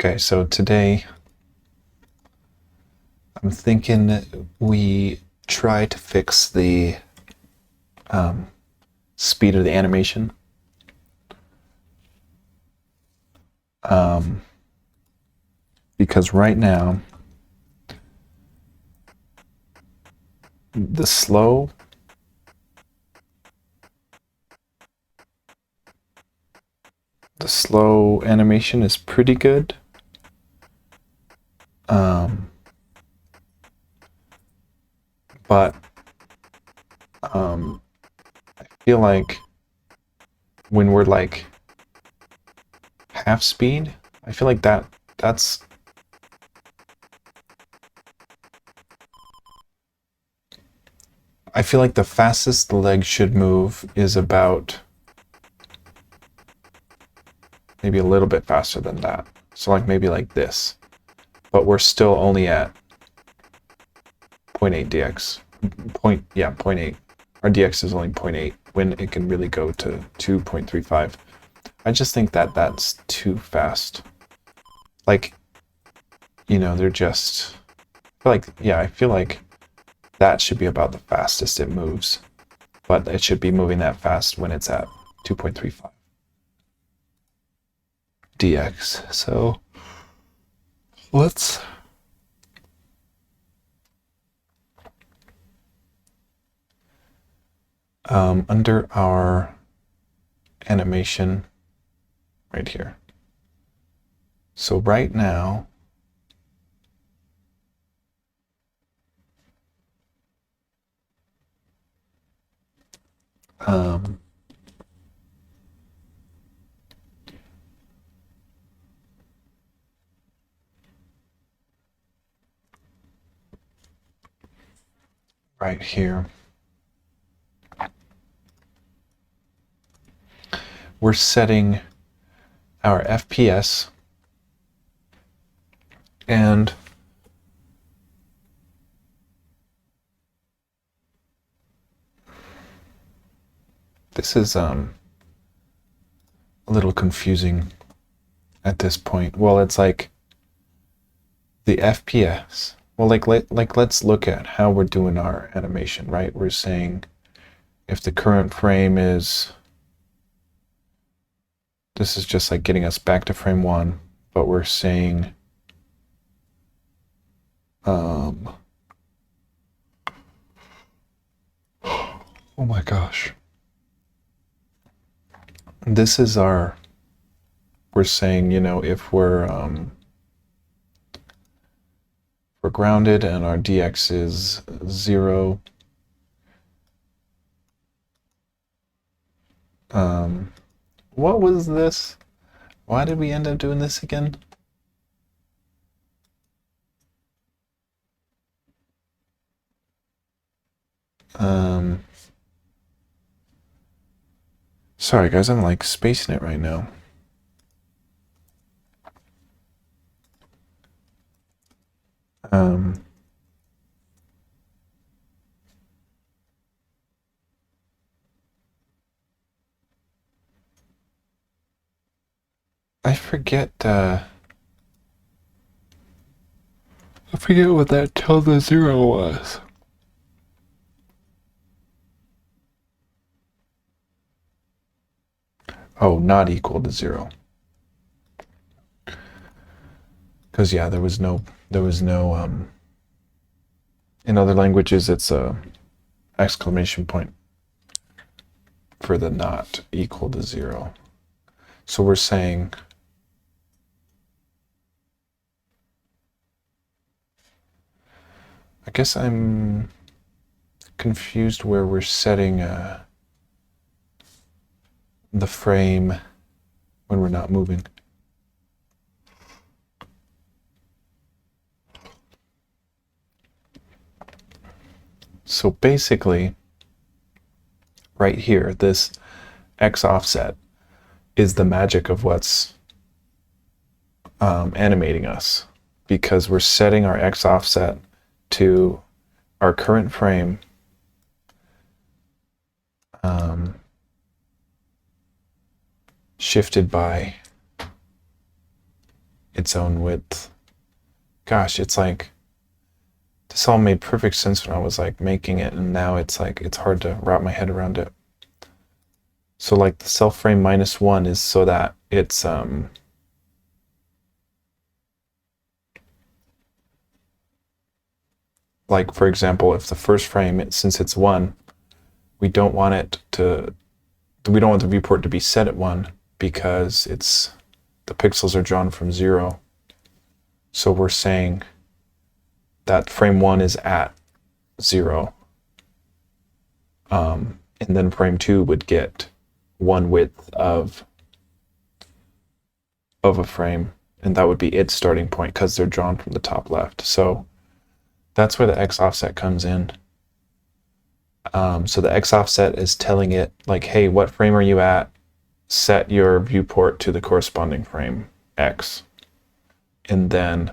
Okay, so today I'm thinking we try to fix the speed of the animation. Because right now, the slow animation is pretty good. But I feel like when we're like half speed, I feel like that's I feel like the fastest the leg should move is about maybe a little bit faster than that. So like maybe like this. But we're still only at 0.8 dx. 0.8. Our dx is only 0.8 when it can really go to 2.35. I just think that that's too fast. Like, they're just I feel like that should be about the fastest it moves. But it should be moving that fast when it's at 2.35 dx. So let's under our animation right here. So right now, right here, we're setting our FPS and this is a little confusing at this point. Well, it's like the FPS. Well, let's look at how we're doing our animation, right? We're saying if the current frame is, this is just like getting us back to frame 1, but we're saying oh my gosh. This is we're saying, if we're grounded and our dx is 0, what was this? Why did we end up doing this again? Sorry guys, I'm like spacing it right now. I forget what that tilde 0 was. Oh, not equal to 0. Because yeah, there was no in other languages it's a exclamation point for the not equal to 0. So we're saying I guess I'm confused where we're setting the frame when we're not moving. So basically, right here, this X offset is the magic of what's animating us, because we're setting our X offset to our current frame shifted by its own width. Gosh, it's like, this all made perfect sense when I was like making it, and now it's like, it's hard to wrap my head around it. So like the self frame -1 is so that it's like, for example, if the first frame, since it's 1, we don't want the viewport to be set at 1 because the pixels are drawn from 0. So we're saying that frame 1 is at 0. And then frame 2 would get 1 width of a frame, and that would be its starting point because they're drawn from the top left. So that's where the X offset comes in. So the X offset is telling it, like, hey, what frame are you at? Set your viewport to the corresponding frame, X. And then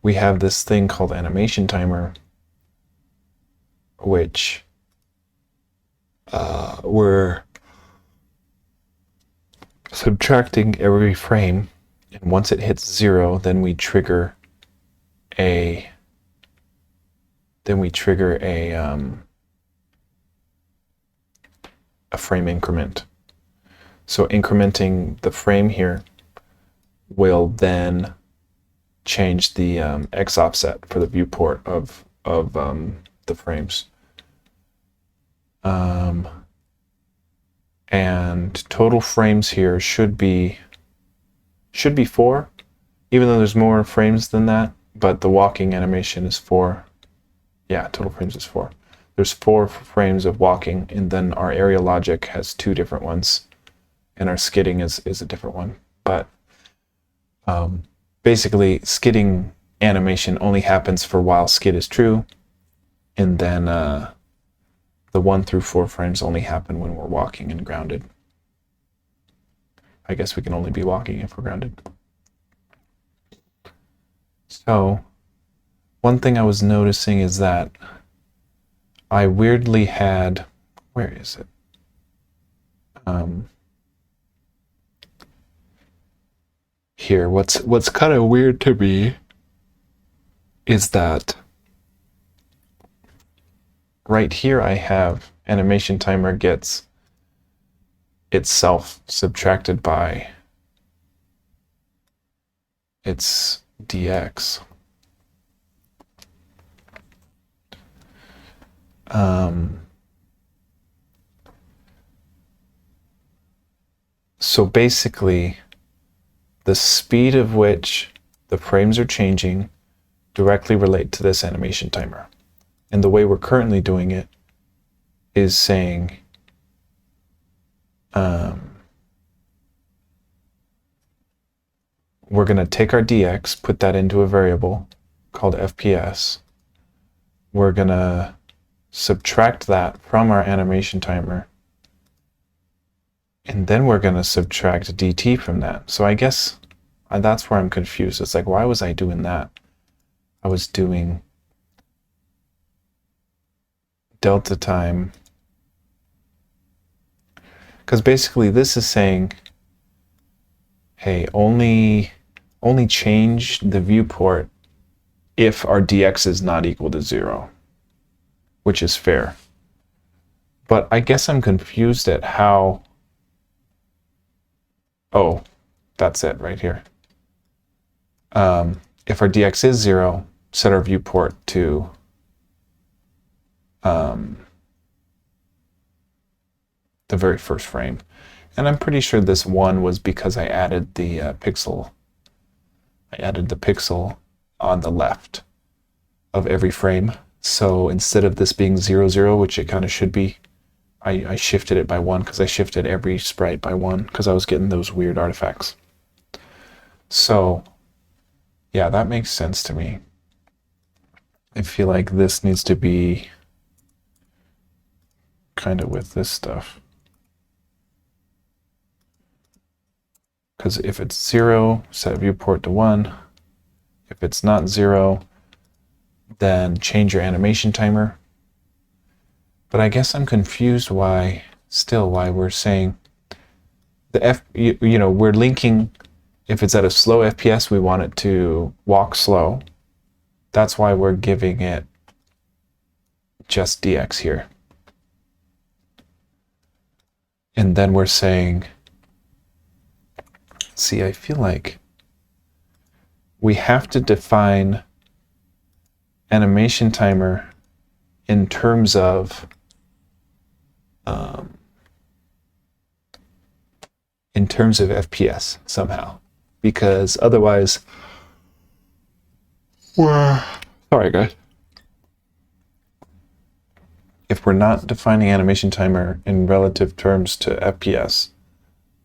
we have this thing called animation timer, which we're subtracting every frame, and once it hits 0, then we trigger a frame increment. So incrementing the frame here will then change the X offset for the viewport of the frames. And total frames here should be 4, even though there's more frames than that, but the walking animation is 4. Yeah, total frames is 4. There's 4 frames of walking, and then our area logic has 2 different ones, and our skidding is a different one. But basically, skidding animation only happens for while skid is true, and then the 1 through 4 frames only happen when we're walking and grounded. I guess we can only be walking if we're grounded. So one thing I was noticing is that I weirdly had, where is it? Here, what's kind of weird to me is that right here I have animation timer gets itself subtracted by its dx. So basically, the speed of which the frames are changing directly relate to this animation timer. And the way we're currently doing it is saying we're going to take our dx, put that into a variable called fps. We're going to subtract that from our animation timer, and then we're going to subtract dt from that. So I guess that's where I'm confused. It's like, why was I doing that? I was doing delta time, because basically this is saying, hey, only change the viewport if our dx is not equal to 0, which is fair. But I guess I'm confused at how, oh, that's it right here. If our dx is 0, set our viewport to the very first frame. And I'm pretty sure this 1 was because I added the pixel. I added the pixel on the left of every frame. So instead of this being 0, 0, which it kind of should be, I shifted it by 1 because I shifted every sprite by 1 because I was getting those weird artifacts. So yeah, that makes sense to me. I feel like this needs to be kind of with this stuff. Because if it's 0, set viewport to 1. If it's not 0, then change your animation timer. But I guess I'm confused why we're saying you know, we're linking, if it's at a slow FPS, we want it to walk slow. That's why we're giving it just dx here. And then we're saying, see, I feel like we have to define animation timer in terms of FPS somehow, because otherwise, sorry guys, if we're not defining animation timer in relative terms to FPS,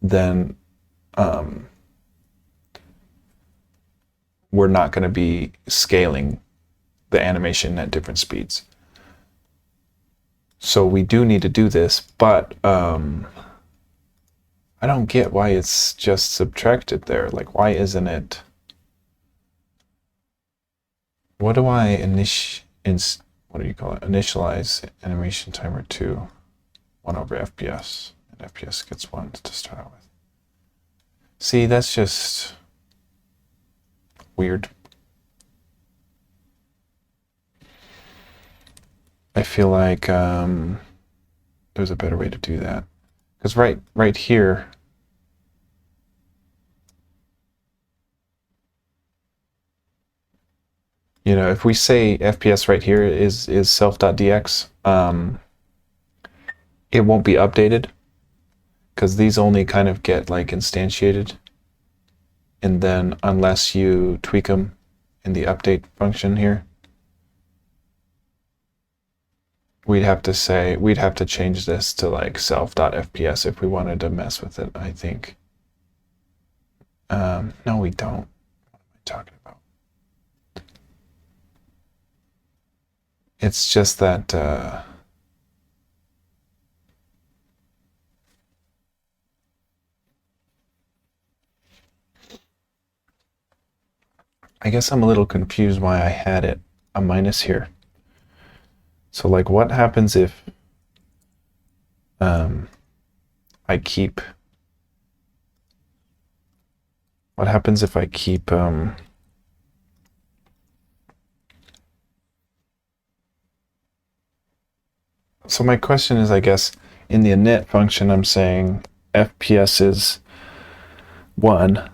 then we're not going to be scaling the animation at different speeds. So we do need to do this, but I don't get why it's just subtracted there. Like, why isn't it? What do I what do you call it? Initialize animation timer to 1 over FPS, and FPS gets 1 to start out with. See, that's just weird. I feel like there's a better way to do that. Because right here, you know, if we say FPS right here is self.dx, it won't be updated because these only kind of get like instantiated, and then unless you tweak them in the update function here, we'd have to change this to like self.fps if we wanted to mess with it, I think. No, we don't. What am I talking about? It's just that I guess I'm a little confused why I had it a minus here. So like, what happens if I keep, what happens if I keep so my question is, I guess, in the init function, I'm saying FPS is 1,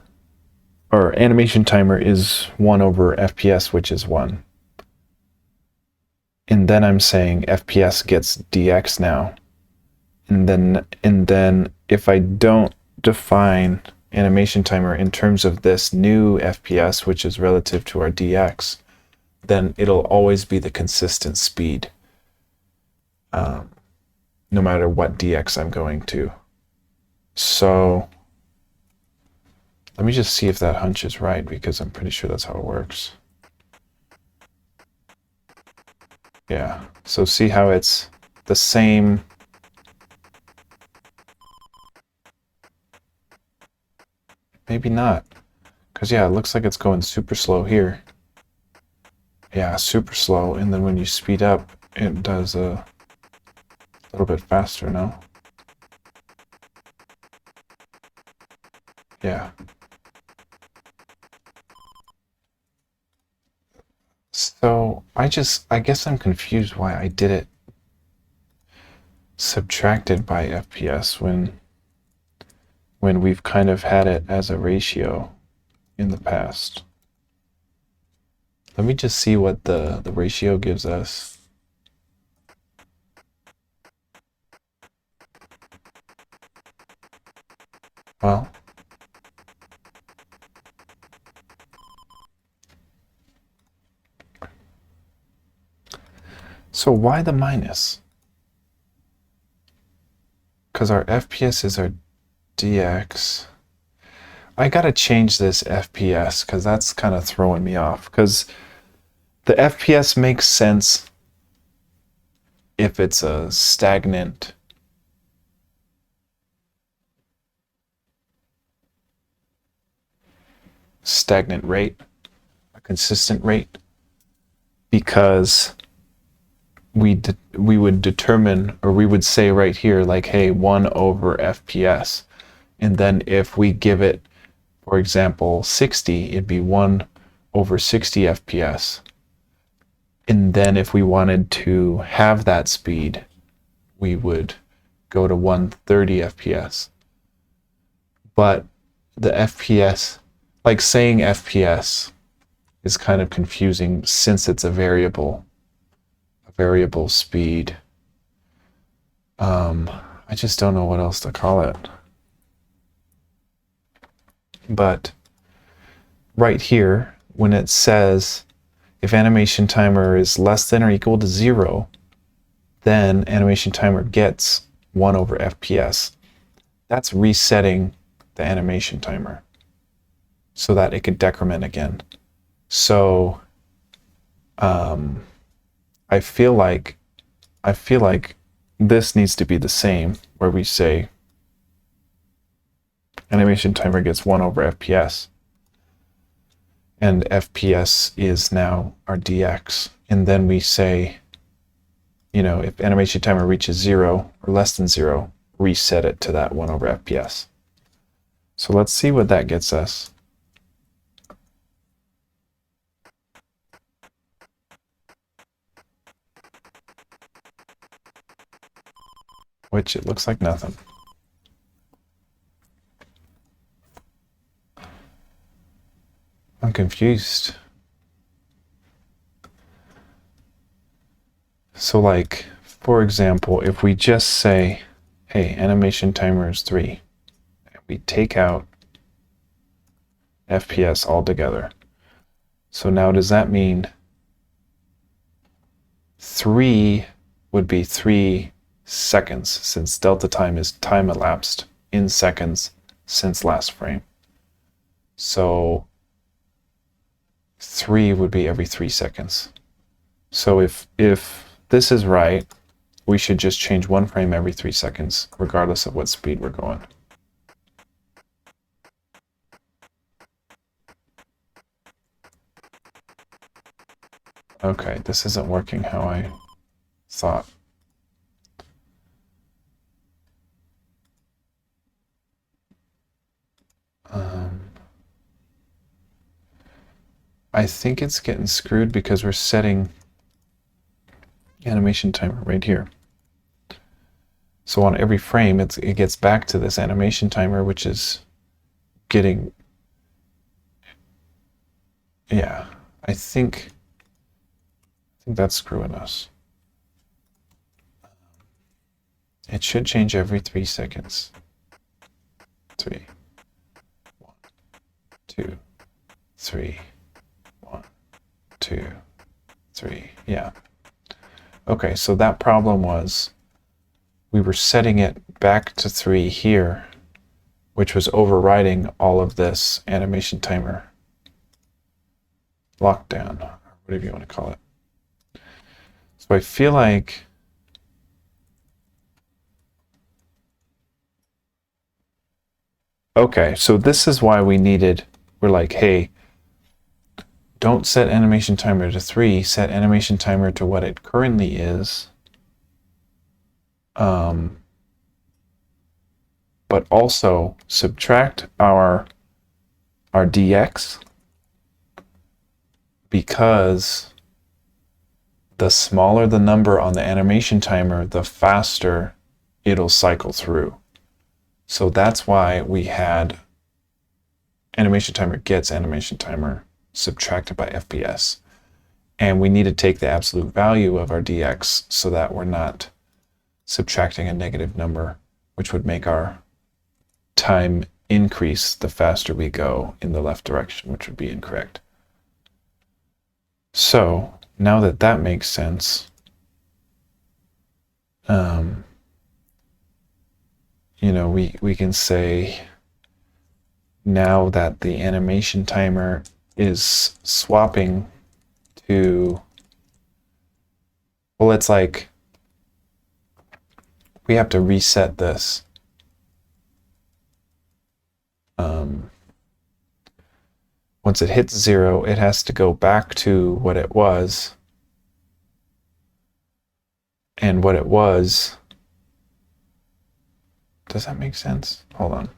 or animation timer is 1 over FPS, which is 1. And then I'm saying FPS gets dx now. And then if I don't define animation timer in terms of this new FPS, which is relative to our dx, then it'll always be the consistent speed, no matter what dx I'm going to. So let me just see if that hunch is right, because I'm pretty sure that's how it works. Yeah, so see how it's the same. Maybe not, because yeah, it looks like it's going super slow here. Yeah, super slow, and then when you speed up, it does a little bit faster, no? Yeah. So I guess I'm confused why I did it subtracted by FPS when we've kind of had it as a ratio in the past. Let me just see what the ratio gives us. Well, so why the minus? Because our FPS is our dx. I gotta change this FPS because that's kind of throwing me off, because the FPS makes sense if it's a stagnant rate, a consistent rate, because we would determine, or we would say right here, like, hey, 1 over FPS. And then if we give it, for example, 60, it'd be 1 over 60 FPS. And then if we wanted to have that speed, we would go to 130 FPS. But the FPS, like saying FPS, is kind of confusing since it's a variable speed. I just don't know what else to call it. But right here, when it says if animation timer is less than or equal to 0, then animation timer gets 1 over FPS. That's resetting the animation timer so that it could decrement again. So I feel like this needs to be the same, where we say animation timer gets 1 over FPS. And FPS is now our dx. And then we say, you know, if animation timer reaches 0 or less than 0, reset it to that 1 over FPS. So let's see what that gets us. Which it looks like nothing. I'm confused. So like, for example, if we just say, hey, animation timer is 3, and we take out FPS altogether. So now does that mean 3 would be 3 seconds, since delta time is time elapsed in seconds since last frame. So 3 would be every 3 seconds. So if this is right, we should just change 1 frame every 3 seconds, regardless of what speed we're going. Okay, this isn't working how I thought. I think it's getting screwed because we're setting animation timer right here. So on every frame, it gets back to this animation timer, which is getting, yeah, I think that's screwing us. It should change every 3 seconds. 3, 1, 2, 3, 1, 2, 3, yeah. Okay, so that problem was we were setting it back to 3 here, which was overriding all of this animation timer lockdown, or whatever you want to call it. So I feel like okay, so this is why we're like, hey, don't set animation timer to 3, set animation timer to what it currently is. But also subtract our dx, because the smaller the number on the animation timer, the faster it'll cycle through. So that's why we had animation timer gets animation timer subtracted by FPS. And we need to take the absolute value of our dx so that we're not subtracting a negative number, which would make our time increase the faster we go in the left direction, which would be incorrect. So now that that makes sense, you know, we can say now that the animation timer is swapping to, well, it's like we have to reset this. Once it hits 0, it has to go back to what it was. And what it was, does that make sense? Hold on.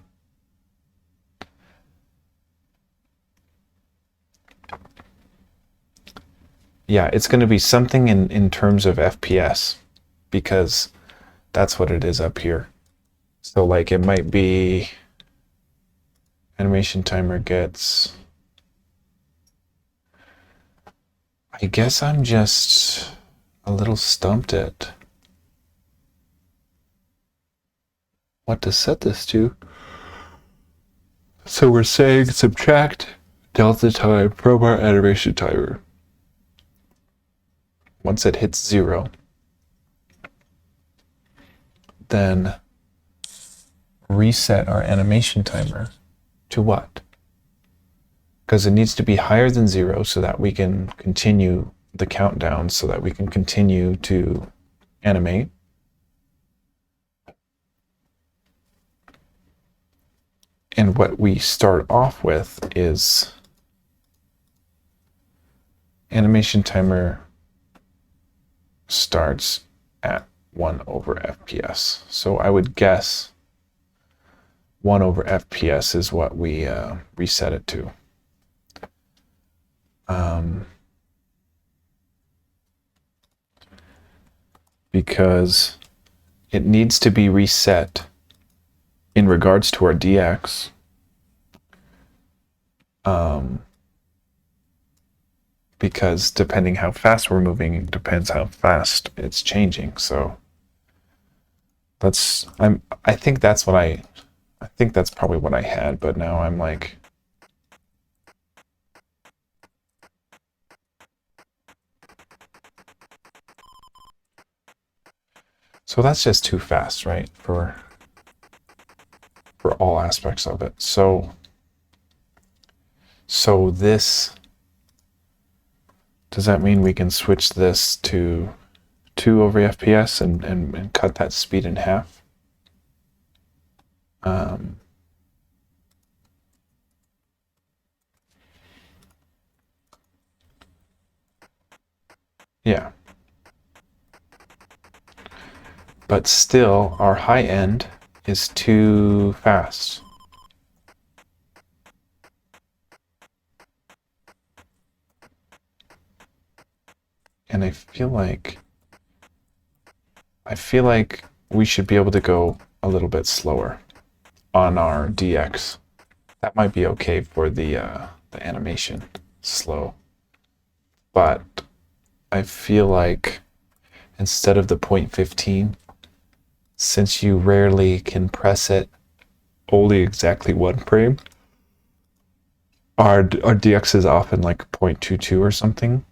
Yeah, it's going to be something in terms of FPS because that's what it is up here. So like it might be animation timer gets, I guess I'm just a little stumped at what to set this to. So we're saying subtract delta time from our animation timer. Once it hits 0, then reset our animation timer to what? Because it needs to be higher than 0 so that we can continue the countdown, so that we can continue to animate. And what we start off with is animation timer starts at 1 over FPS. So I would guess 1 over FPS is what we reset it to. Because it needs to be reset in regards to our DX. Because depending how fast we're moving, it depends how fast it's changing. So I think that's probably what I had, but now I'm like, so that's just too fast, right? For all aspects of it. So this, does that mean we can switch this to 2 over FPS and cut that speed in half? Yeah. But still, our high end is too fast. And I feel like we should be able to go a little bit slower on our DX. That might be okay for the animation, slow. But I feel like instead of the 0.15, since you rarely can press it only exactly 1 frame, our DX is often like 0.22 or something,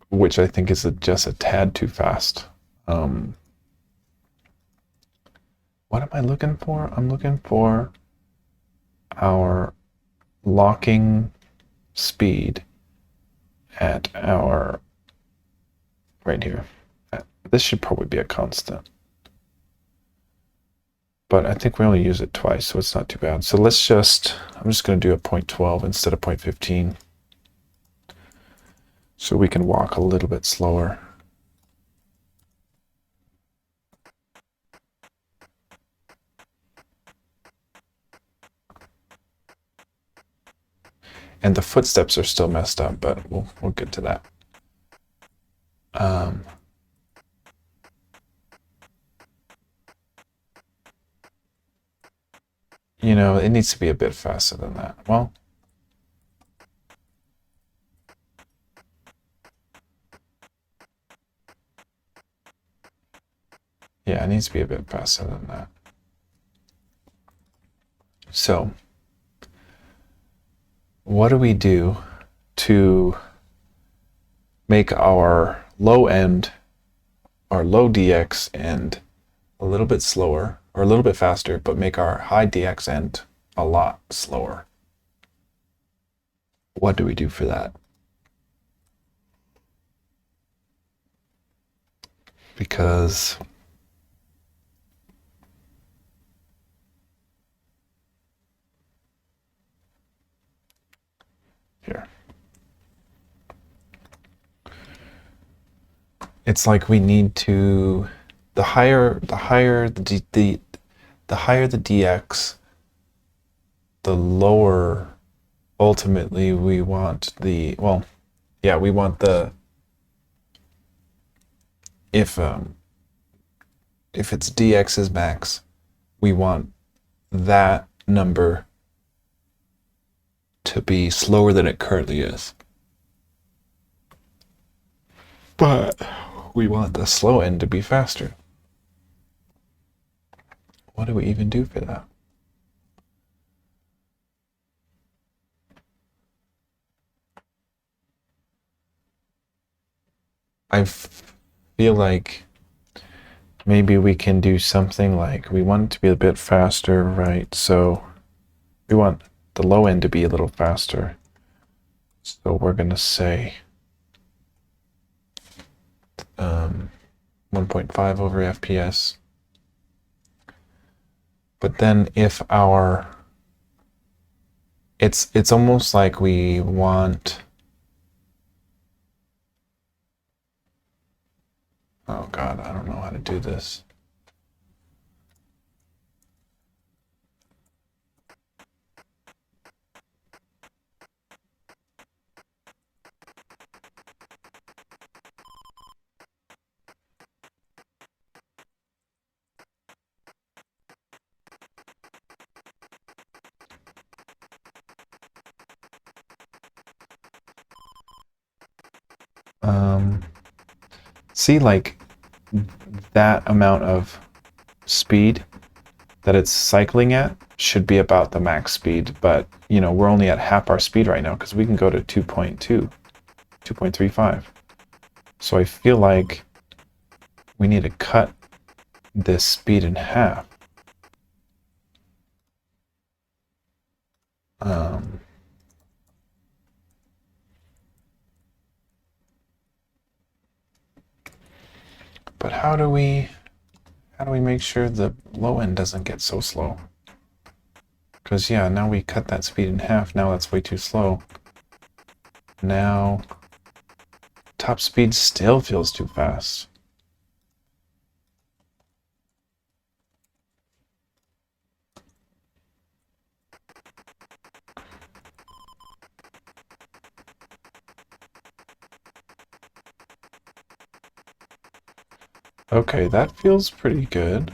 which I think is just a tad too fast. What am I looking for? I'm looking for our locking speed at our, right here. This should probably be a constant. But I think we only use it twice, so it's not too bad. So I'm just going to do a 0.12 instead of 0.15. So we can walk a little bit slower. And the footsteps are still messed up, but we'll get to that. You know, it needs to be a bit faster than that. Well, yeah, it needs to be a bit faster than that. So, what do we do to make our low end, our low DX end a little bit slower, or a little bit faster, but make our high DX end a lot slower? What do we do for that? Because here, it's like we need to, the higher the higher the DX, the lower ultimately we want the, well, yeah, we want the if it's dx is max, we want that number to be slower than it currently is. But we want the slow end to be faster. What do we even do for that? I feel like maybe we can do something like we want it to be a bit faster, right? So we want the low end to be a little faster. So we're going to say 1.5 over FPS. But then if it's almost like we want, oh God, I don't know how to do this. See, like that amount of speed that it's cycling at should be about the max speed, but you know, we're only at half our speed right now because we can go to 2.2, 2.35. So I feel like we need to cut this speed in half. But how do we make sure the low end doesn't get so slow? Because yeah, now we cut that speed in half. Now that's way too slow. Now top speed still feels too fast. Okay, that feels pretty good.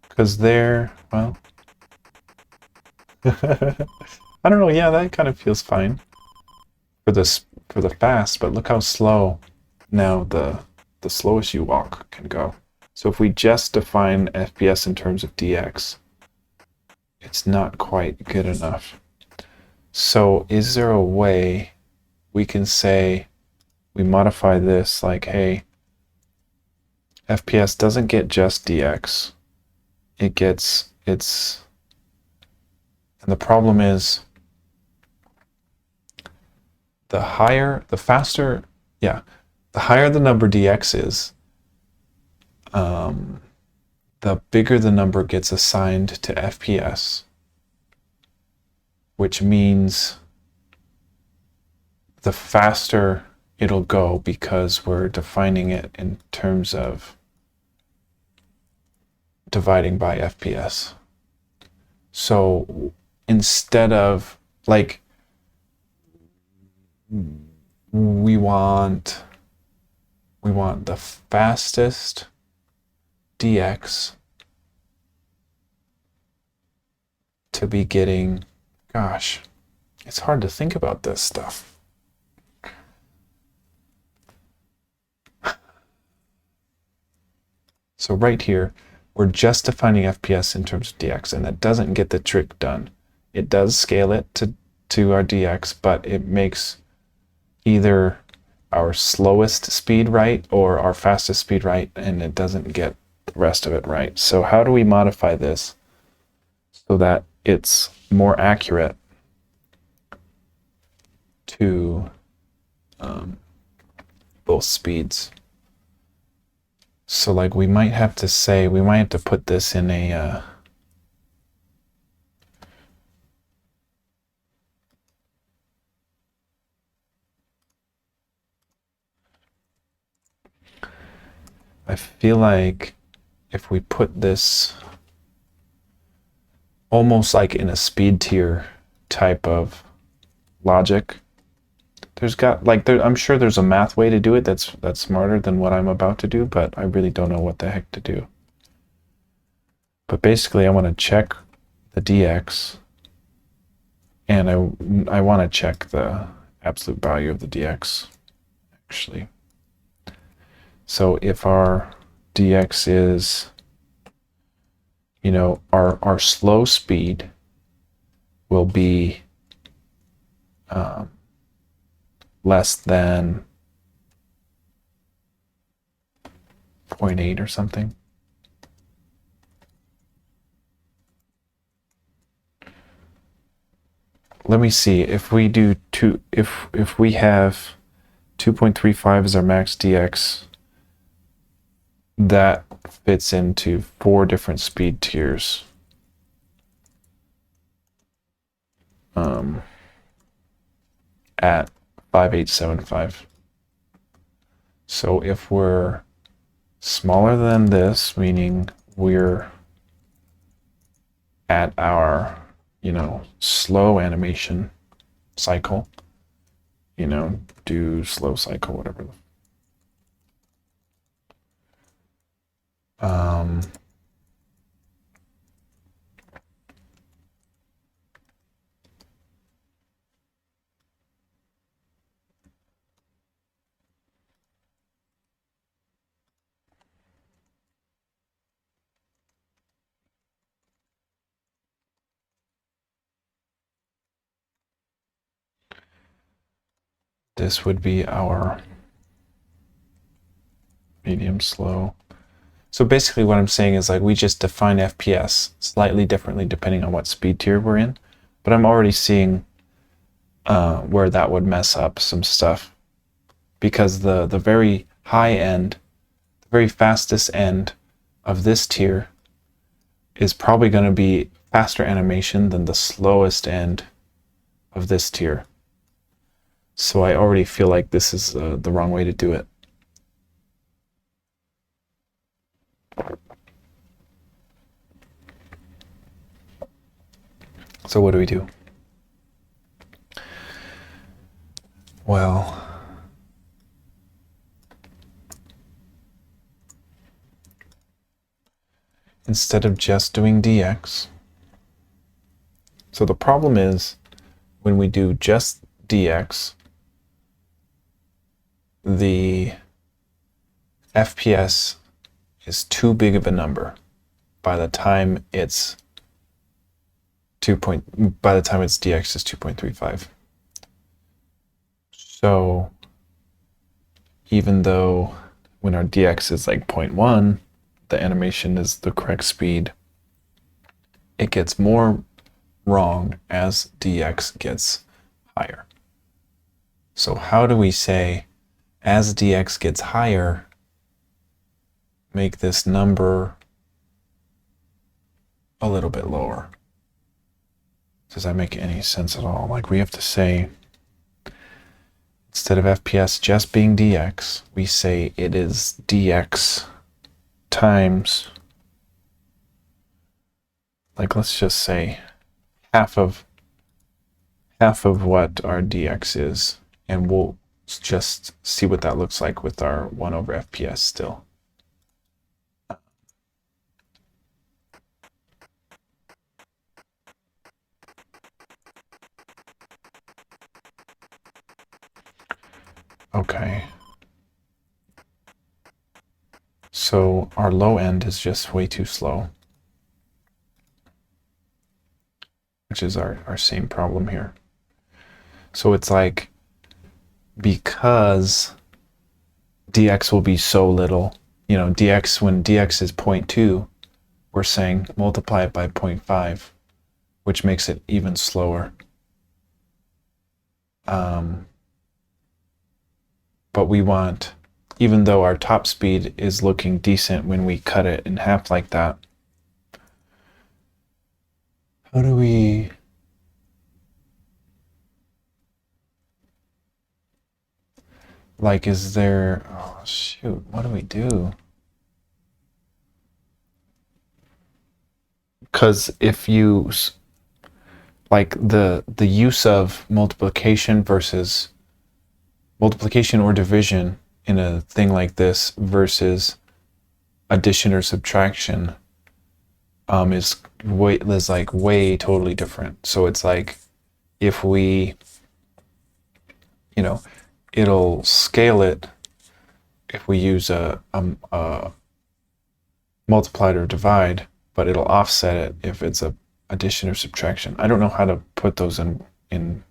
Because there, well, I don't know. Yeah, that kind of feels fine for this for the fast. But look how slow now the slowest you walk can go. So if we just define FPS in terms of dx, it's not quite good enough. So is there a way we can say we modify this like, hey, FPS doesn't get just dx, it gets its, and the problem is the faster, yeah, the higher the number dx is, the bigger the number gets assigned to FPS, which means the faster it'll go because we're defining it in terms of dividing by FPS. So instead of like, we want the fastest dx to be getting, gosh, it's hard to think about this stuff. So right here, we're just defining FPS in terms of dx, and that doesn't get the trick done. It does scale it to our dx, but it makes either our slowest speed right or our fastest speed right, and it doesn't get the rest of it right. So how do we modify this so that it's more accurate to both speeds? So like we might have to put this in a I feel like if we put this almost like in a speed tier type of logic, I'm sure there's a math way to do it that's smarter than what I'm about to do, but I really don't know what the heck to do. But basically, I want to check the dx, and I want to check the absolute value of the dx, actually. So if our dx is, our slow speed will be less than 0.8 or something. Let me see if we do if we have 2.35 as our max dx, that fits into 4 different speed tiers. At 5875. So if we're smaller than this, meaning we're at our, slow animation cycle, do slow cycle, whatever. This would be our medium slow. So basically what I'm saying is we just define FPS slightly differently depending on what speed tier we're in, but I'm already seeing where that would mess up some stuff, because the very high end, the very fastest end of this tier is probably going to be faster animation than the slowest end of this tier. So I already feel like this is the wrong way to do it. So what do we do? Well, instead of just doing dx, so the problem is when we do just dx, the FPS is too big of a number by the time its dx is 2.35. So even though when our dx is 0.1, the animation is the correct speed, it gets more wrong as dx gets higher. So how do we say, as dx gets higher, make this number a little bit lower? Does that make any sense at all? We have to say, instead of FPS just being dx, we say it is dx times, let's just say half of what our dx is, and we'll just see what that looks like with our 1 over FPS still. Okay. So our low end is just way too slow, which is our same problem here. So it's because dx will be so little, dx, when dx is 0.2, we're saying multiply it by 0.5, which makes it even slower. But we want, even though our top speed is looking decent when we cut it in half like that, how do we is there, oh shoot, what do we do? Because if you the use of multiplication versus multiplication or division in a thing like this versus addition or subtraction is like way totally different. So it's like if we, you know, it'll scale it if we use a multiply or divide, but it'll offset it if it's a addition or subtraction. I don't know how to put those in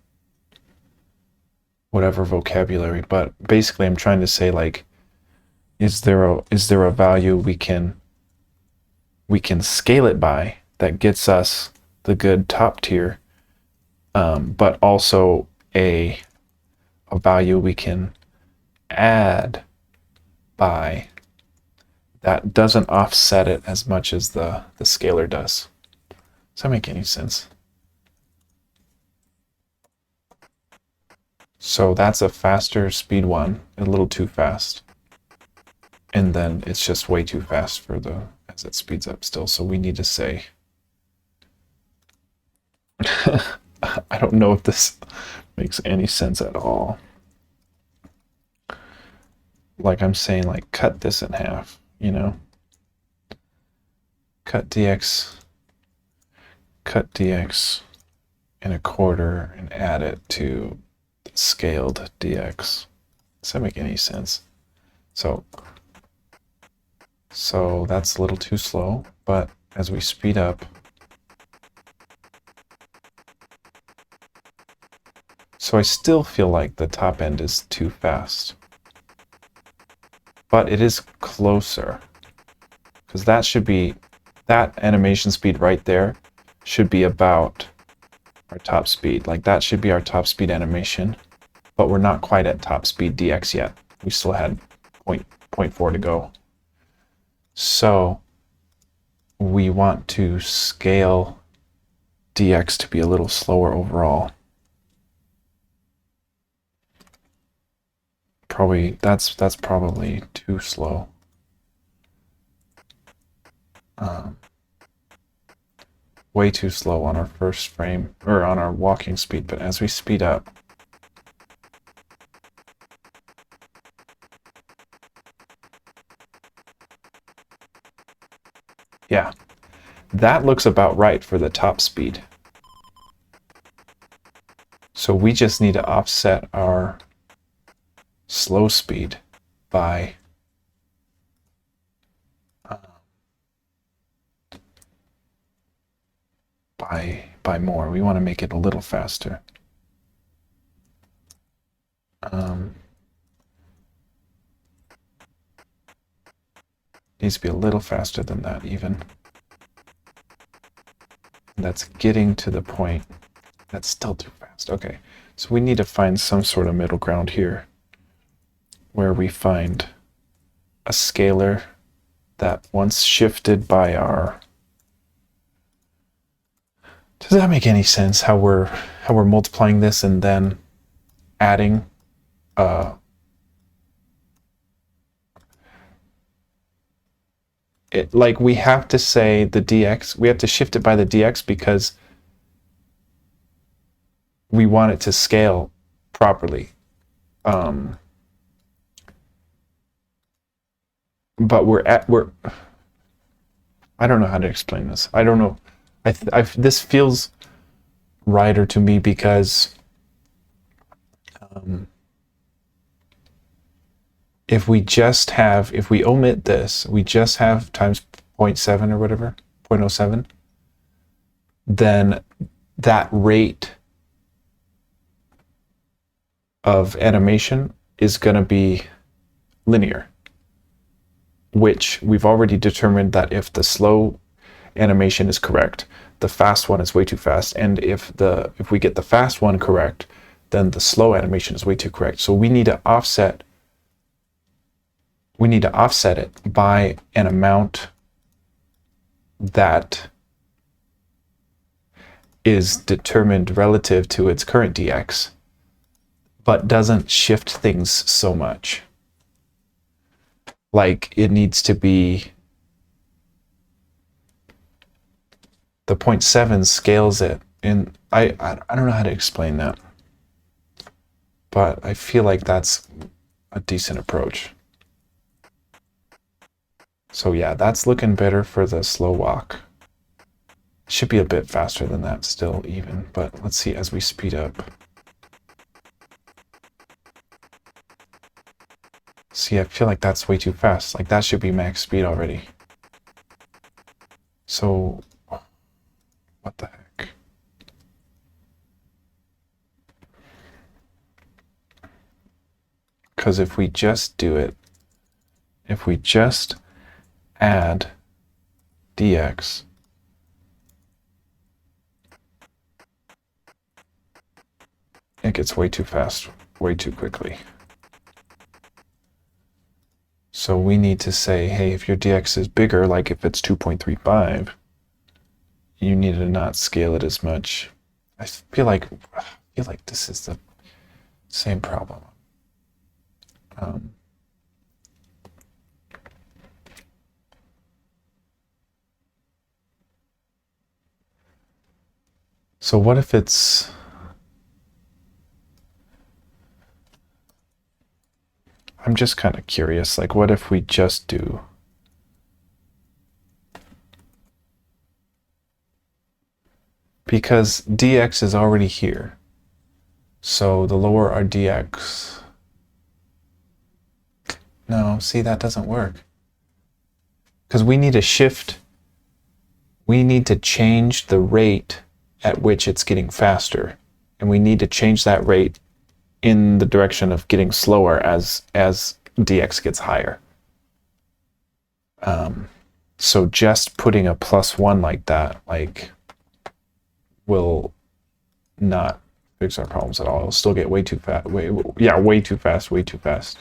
whatever vocabulary, but basically I'm trying to say, like, is there a value we can scale it by that gets us the good top tier, but also a value we can add by that doesn't offset it as much as the scalar does. Does that make any sense? So that's a faster speed one, a little too fast. And then it's just way too fast for as it speeds up still. So we need to say, I don't know if this makes any sense at all. Like I'm saying, like, cut this in half, you know? Cut dx in a quarter and add it to the scaled dx. Does that make any sense? So that's a little too slow, but as we speed up, so I still feel like the top end is too fast. But it is closer, because that animation speed right there should be about our top speed. Like that should be our top speed animation, but we're not quite at top speed dx yet. We still had 0.4 to go. So we want to scale dx to be a little slower overall. Probably that's probably too slow. Way too slow on our first frame, or on our walking speed, but as we speed up, yeah, that looks about right for the top speed. So we just need to offset our slow speed by more. We want to make it a little faster. Needs to be a little faster than that even. That's getting to the point. That's still too fast. Okay, so we need to find some sort of middle ground here where we find a scalar that once shifted by our... Does that make any sense? How we're multiplying this and then adding it, like we have to say the dx, we have to shift it by the dx because we want it to scale properly. But I don't know how to explain this. I don't know. This feels righter to me because if we omit this, we just have times 0.7 or whatever, 0.07, then that rate of animation is going to be linear, which we've already determined that if the slow animation is correct, the fast one is way too fast, and if we get the fast one correct, then the slow animation is way too correct. So we need to offset it by an amount that is determined relative to its current dx, but doesn't shift things so much. Like it needs to be, the 0.7 scales it, and I don't know how to explain that. but I feel like that's a decent approach. So yeah, that's looking better for the slow walk. Should be a bit faster than that still even, but let's see as we speed up. See, I feel like that's way too fast. Like that should be max speed already. So, what the heck? Because if we just do it, if we just add dx, it gets way too fast, way too quickly. So we need to say, hey, if your dx is bigger, like if it's 2.35, you need to not scale it as much. I feel like this is the same problem. So what if it's... I'm just kind of curious, like what if we just do... Because dx is already here. So the lower our dx... No, see, that doesn't work. Because we need to shift... We need to change the rate at which it's getting faster. And we need to change that rate in the direction of getting slower as dx gets higher. So just putting a +1 like that, like, will not fix our problems at all. It'll still get way too fast. Way too fast, way too fast.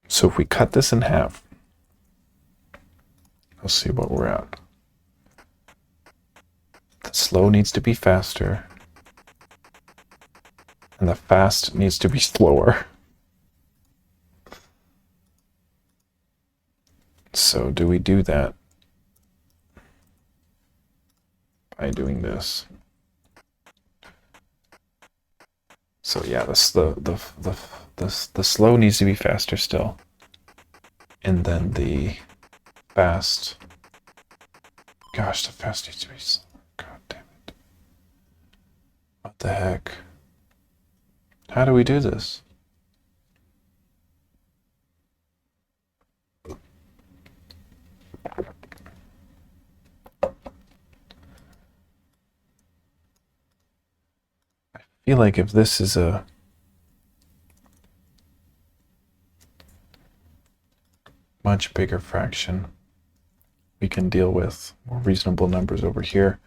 So if we cut this in half, let's see what we're at. The slow needs to be faster, and the fast needs to be slower. So do we do that by doing this? So yeah, the slow needs to be faster still, and then the fast. Gosh, the fast needs to be slower. God damn it! What the heck? How do we do this? I feel like if this is a much bigger fraction, we can deal with more reasonable numbers over here.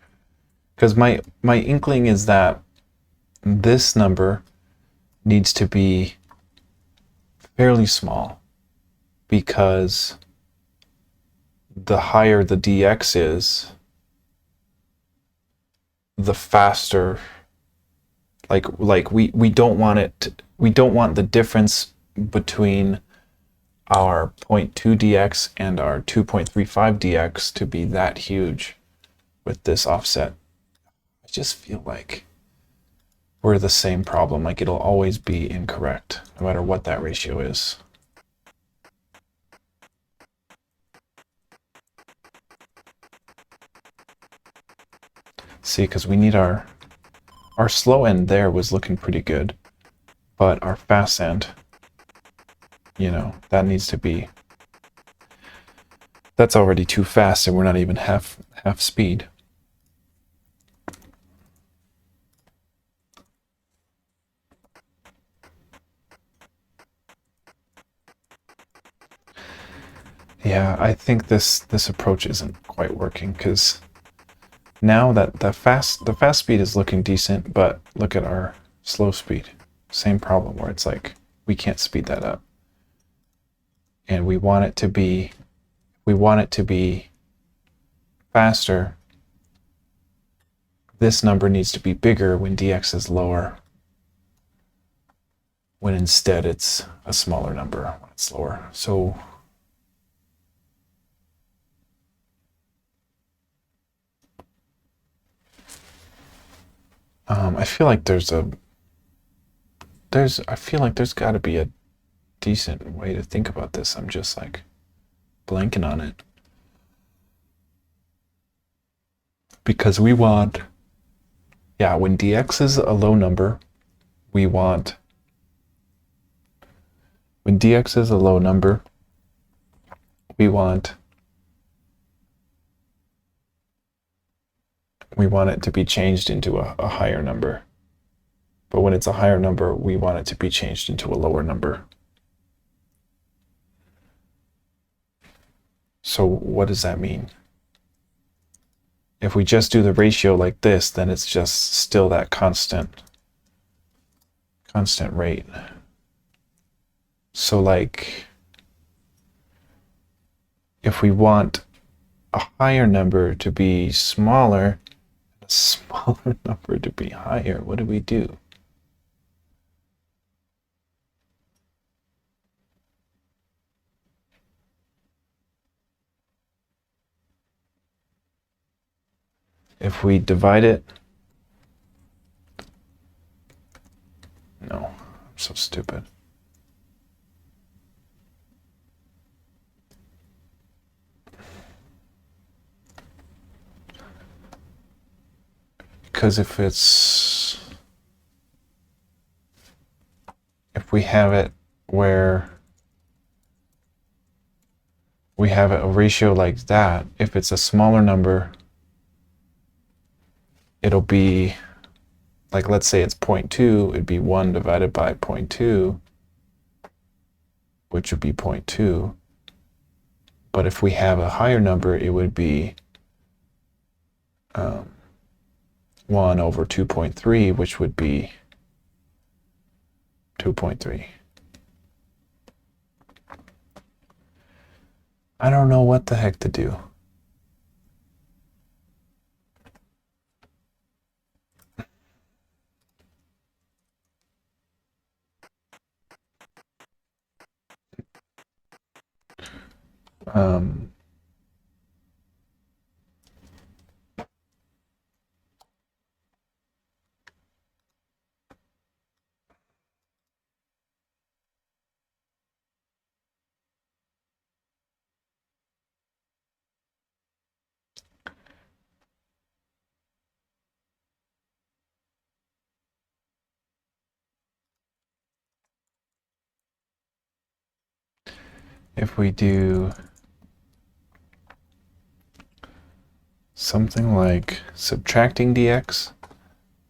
Because my inkling is that this number needs to be fairly small, because the higher the dx is, the faster, like we don't want it, we don't want the difference between our 0.2 dx and our 2.35 dx to be that huge with this offset. I just feel like we're the same problem, like it'll always be incorrect no matter what that ratio is. See, because we need our slow end there was looking pretty good, but our fast end, you know, that needs to be, that's already too fast, and we're not even half speed. Yeah, I think this approach isn't quite working, because now that the fast speed is looking decent, but look at our slow speed. Same problem where it's like we can't speed that up. And we want it to be faster. This number needs to be bigger when dx is lower, when instead it's a smaller number when it's lower. So I feel like I feel like there's got to be a decent way to think about this. I'm just like blanking on it. Because we want, yeah, when dx is a low number, we want, when dx is a low number, we want it to be changed into a higher number. But when it's a higher number, we want it to be changed into a lower number. So what does that mean? If we just do the ratio like this, then it's just still that constant rate. So like, if we want a higher number to be smaller, a smaller number to be higher, what do we do? If we divide it, no, I'm so stupid. Because if we have it where we have a ratio like that, if it's a smaller number, it'll be, like, let's say it's 0.2, it'd be 1 divided by 0.2, which would be 0.2. But if we have a higher number, it would be 1 over 2.3, which would be 2.3. I don't know what the heck to do. If we do something like subtracting dx,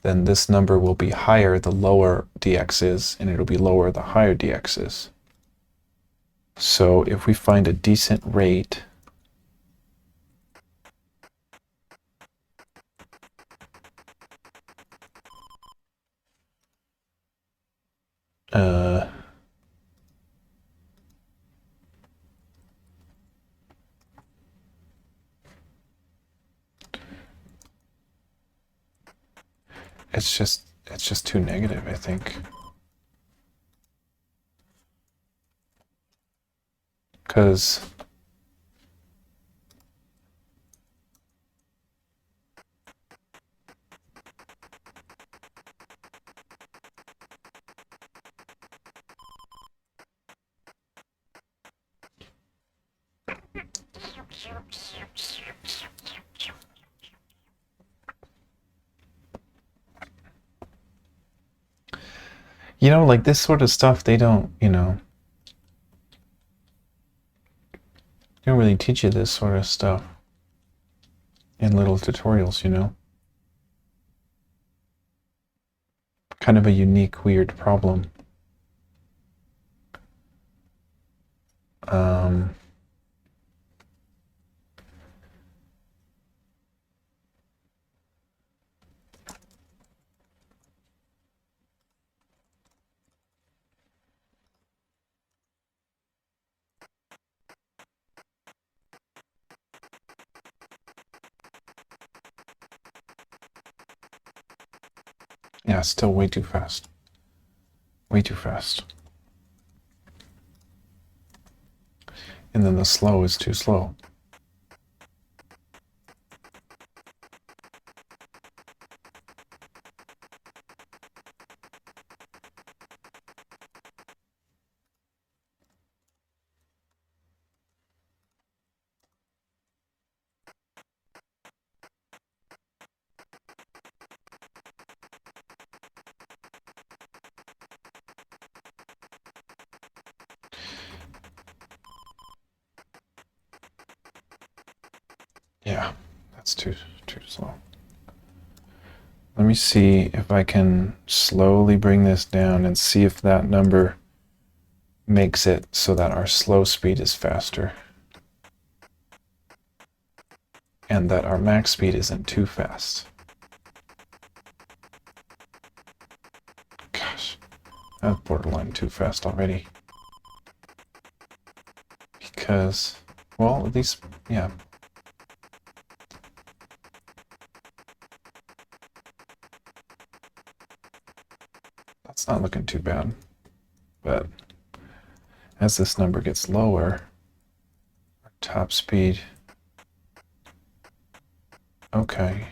then this number will be higher the lower dx is, and it'll be lower the higher dx is. So if we find a decent rate, it's just too negative, I think. Because like this sort of stuff, they don't really teach you this sort of stuff in little tutorials, Kind of a unique, weird problem. Yeah, still way too fast. Way too fast. And then the slow is too slow. Yeah, that's too slow. Let me see if I can slowly bring this down and see if that number makes it so that our slow speed is faster and that our max speed isn't too fast. Gosh, that's borderline too fast already. Because, well, at least, yeah. That's not looking too bad. But as this number gets lower, our top speed, okay.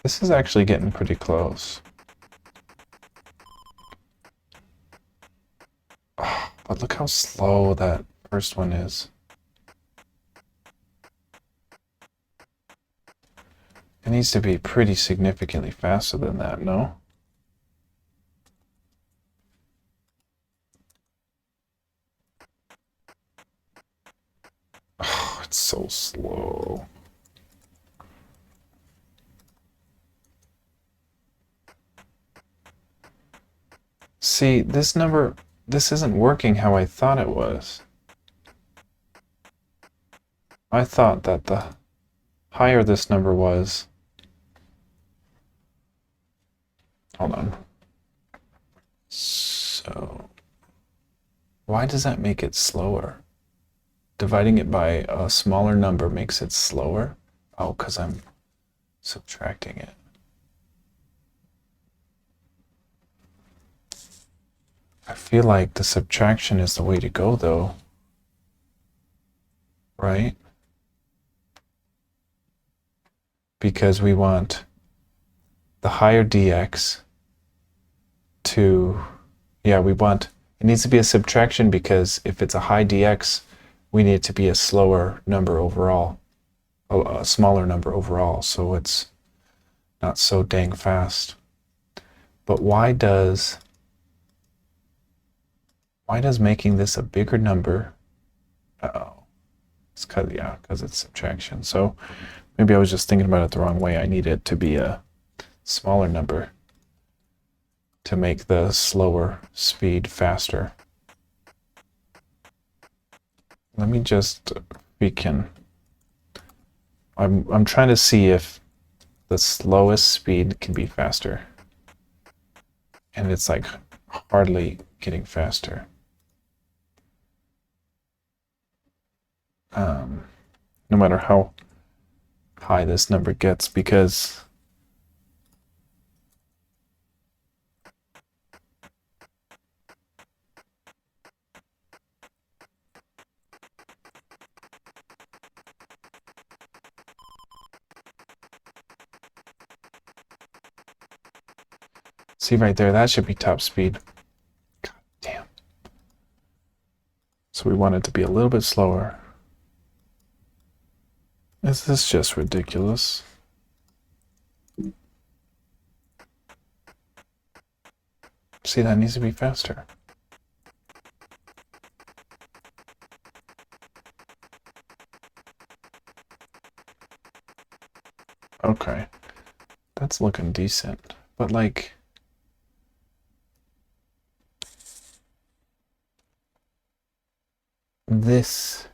This is actually getting pretty close. Oh, but look how slow that first one is. It needs to be pretty significantly faster than that, no? Oh, it's so slow. See, this isn't working how I thought it was. I thought that the higher this number was... Hold on. So... Why does that make it slower? Dividing it by a smaller number makes it slower? Oh, because I'm subtracting it. I feel like the subtraction is the way to go, though. Right? Because we want the higher dx to... Yeah, we want... It needs to be a subtraction because if it's a high dx, we need it to be a slower number overall. A smaller number overall, so it's not so dang fast. But why does making this a bigger number? Uh-oh. It's because it's subtraction. So maybe I was just thinking about it the wrong way. I need it to be a smaller number to make the slower speed faster. Let me just I'm trying to see if the slowest speed can be faster. And it's like hardly getting faster. No matter how high this number gets, because see right there, that should be top speed. God damn. So we want it to be a little bit slower. Is this just ridiculous? See, that needs to be faster. Okay. That's looking decent. But like... This...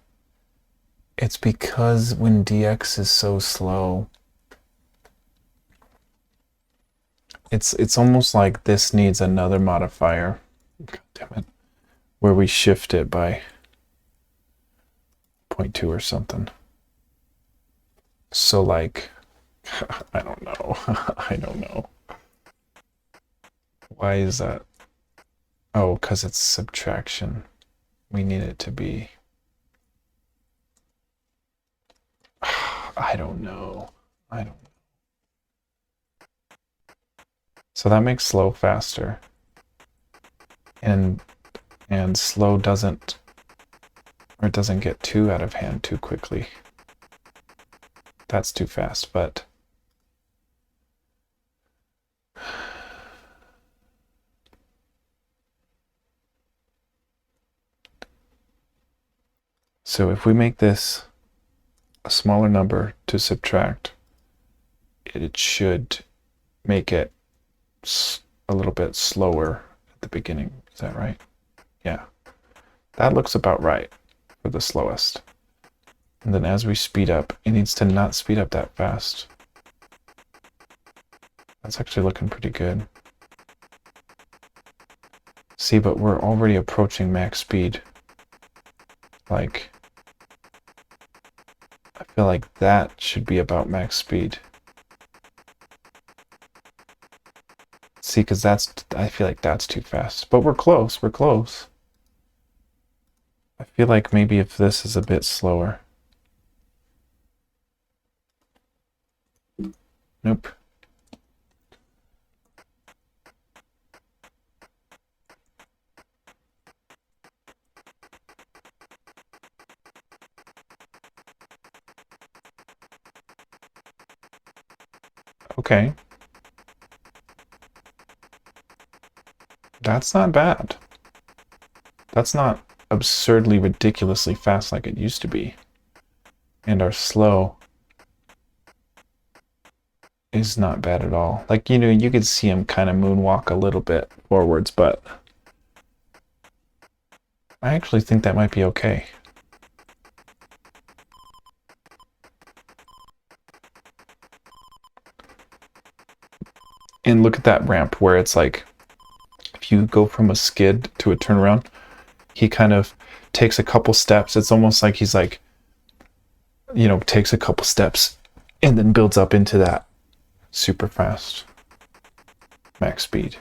It's because when dx is so slow, it's almost like this needs another modifier. God damn it. Where we shift it by 0.2 or something. So like, I don't know. I don't know. Why is that? Oh, because it's subtraction. We need it to be... I don't know. So that makes slow faster. And slow doesn't get too out of hand too quickly. That's too fast, but So if we make this a smaller number to subtract, it should make it a little bit slower at the beginning. Is that right? Yeah. That looks about right for the slowest. And then as we speed up, it needs to not speed up that fast. That's actually looking pretty good. See, but we're already approaching max speed. Like, I feel like that should be about max speed. See, because I feel like that's too fast. But we're close, we're close. I feel like maybe if this is a bit slower. Nope. Okay. That's not bad. That's not absurdly, ridiculously fast like it used to be. And our slow is not bad at all. Like, you know, you could see him kind of moonwalk a little bit forwards, but I actually think that might be okay. And look at that ramp where it's like, if you go from a skid to a turnaround, he kind of takes a couple steps. It's almost like he's like, you know, takes a couple steps and then builds up into that super fast max speed.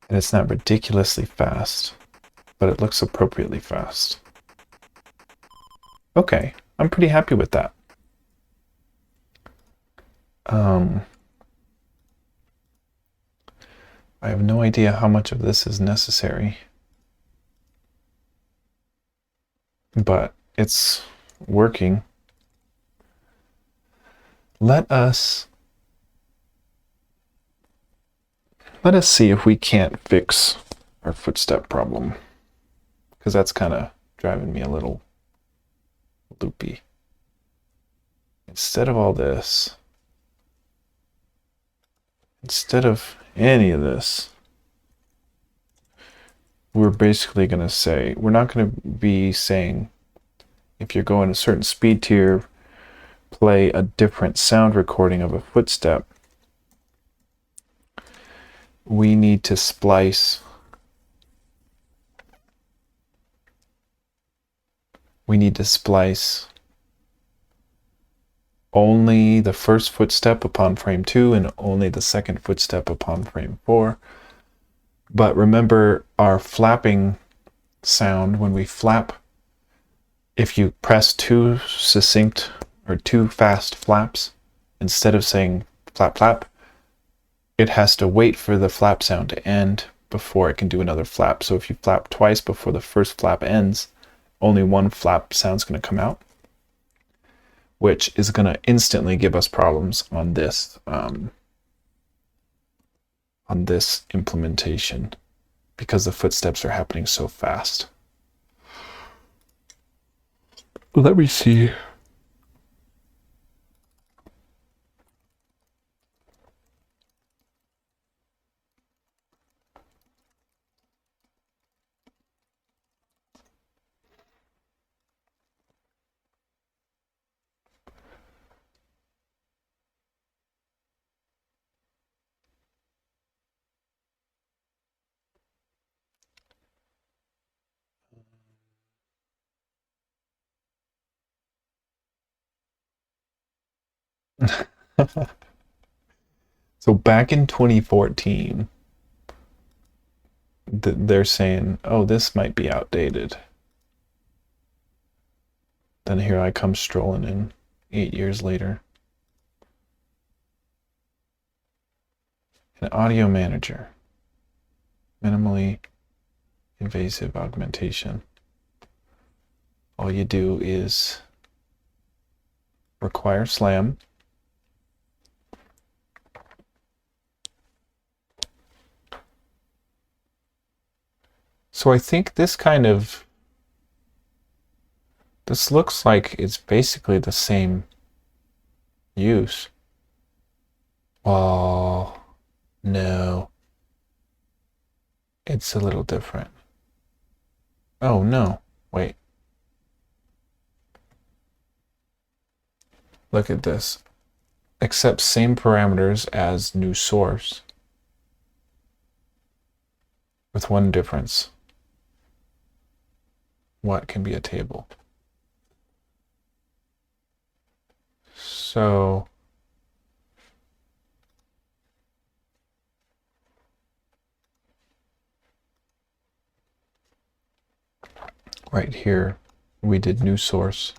And it's not ridiculously fast, but it looks appropriately fast. Okay, I'm pretty happy with that. I have no idea how much of this is necessary, but it's working. Let us see if we can't fix our footstep problem, because that's kind of driving me a little loopy. Instead of all this, instead of any of this, we're basically going to say, we're not going to be saying if you're going a certain speed tier, play a different sound recording of a footstep. We need to splice. We need to splice only the first footstep upon frame 2 and only the second footstep upon frame 4. But remember our flapping sound, when we flap, if you press too succinct or too fast flaps, instead of saying flap flap, it has to wait for the flap sound to end before it can do another flap. So if you flap twice before the first flap ends, only one flap sound's going to come out, which is going to instantly give us problems on this implementation, because the footsteps are happening so fast. Let me see. So back in 2014, they're saying, oh, this might be outdated. Then here I come strolling in 8 years later. An audio manager. Minimally invasive augmentation. All you do is require slam. So I think this looks like it's basically the same use. Oh, no. It's a little different. Oh, no. Wait. Look at this. Accept same parameters as new source. With one difference. What can be a table? So right here, we did new source.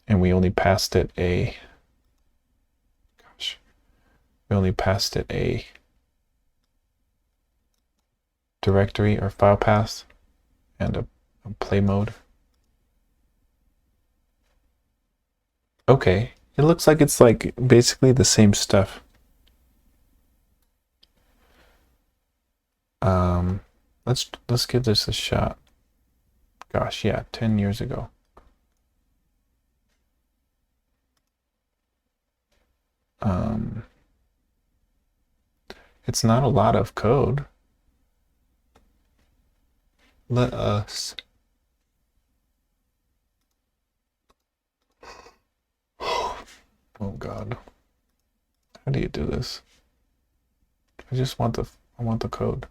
And we only passed it a directory or file path and a play mode. Okay, it looks like it's like basically the same stuff. Let's give this a shot. Gosh, yeah, 10 years ago. It's not a lot of code. Let us oh God. How do you do this? I want the code.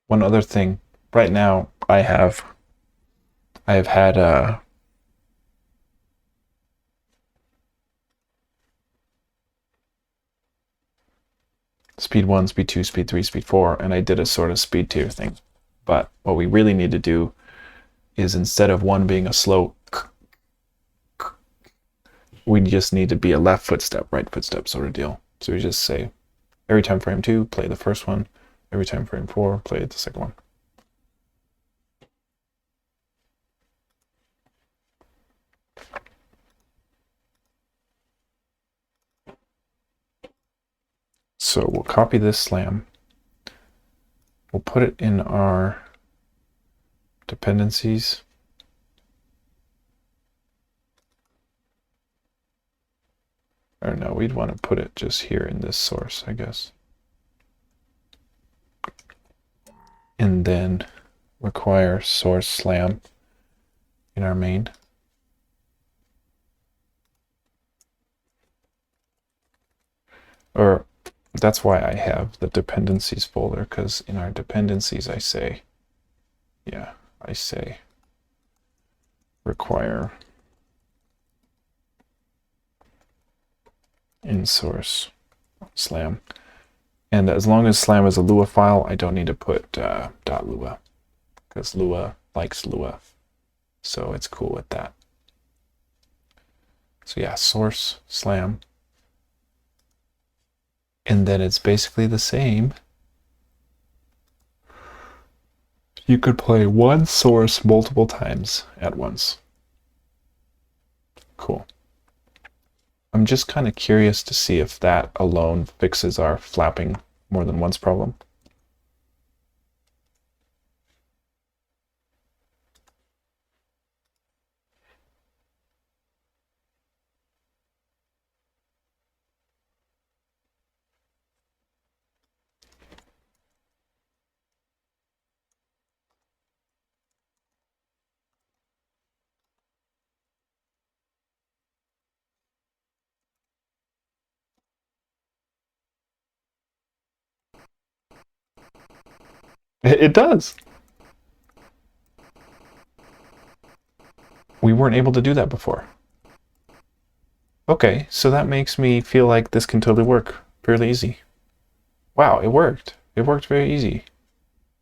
One other thing, right now I have had speed 1, speed 2, speed 3, speed 4, and I did a sort of speed tier thing. But what we really need to do is instead of 1 being a slow we just need to be a left footstep, right footstep sort of deal. So we just say every time frame 2, play the first one. Every time frame 4, play the second one. So we'll copy this slam. We'll put it in our dependencies. Or no, we'd want to put it just here in this source, I guess. And then require source slam in our main. Or that's why I have the dependencies folder, because in our dependencies I say require in source slam. And as long as slam is a Lua file, I don't need to put .lua, because Lua likes Lua. So it's cool with that. So yeah, source slam. And then it's basically the same. You could play one source multiple times at once. Cool. I'm just kind of curious to see if that alone fixes our flapping more than once problem. It does. We weren't able to do that before. Okay, so that makes me feel like this can totally work fairly easy. Wow, it worked. It worked very easy.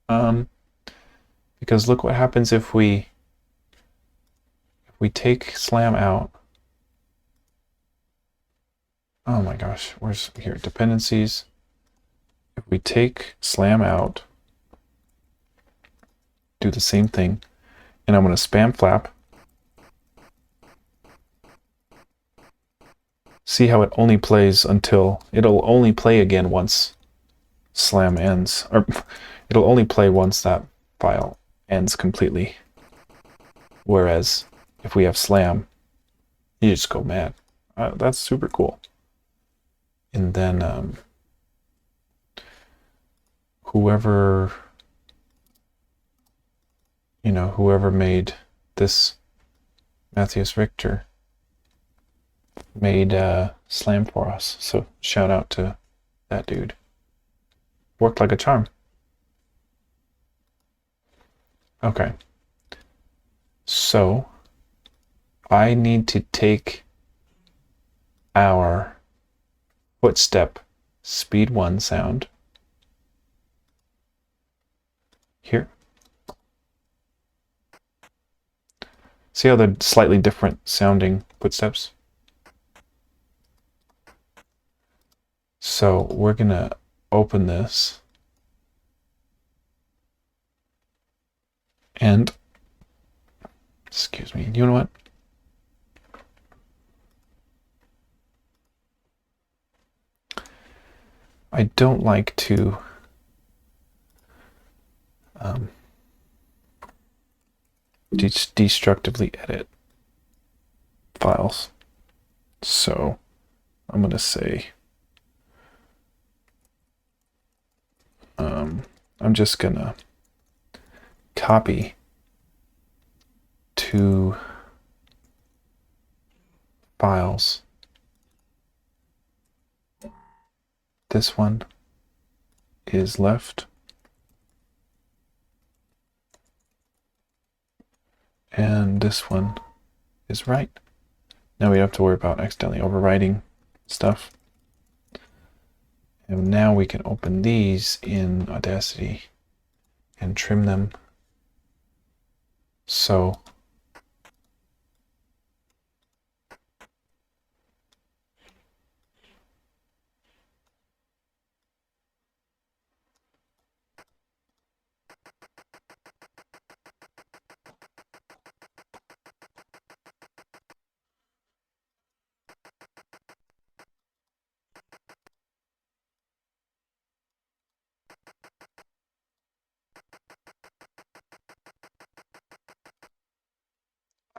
Because look what happens if we take slam out. Oh my gosh, where's here? Dependencies. if we take slam out, do the same thing, and I'm going to spam flap. See how it only plays until, it'll only play again once slam ends, or it'll only play once that file ends completely. Whereas if we have slam, you just go mad. That's super cool. And then whoever made this, Matthias Richter, made slam for us. So shout out to that dude. Worked like a charm. Okay. So I need to take our footstep speed 1 sound here. See how they're slightly different sounding footsteps? So we're gonna open this and, excuse me, you know what? I don't like to destructively edit files. So I'm going to say, I'm just going to copy 2 files. This one is left, and this one is right. Now we don't have to worry about accidentally overwriting stuff. And now we can open these in Audacity and trim them. So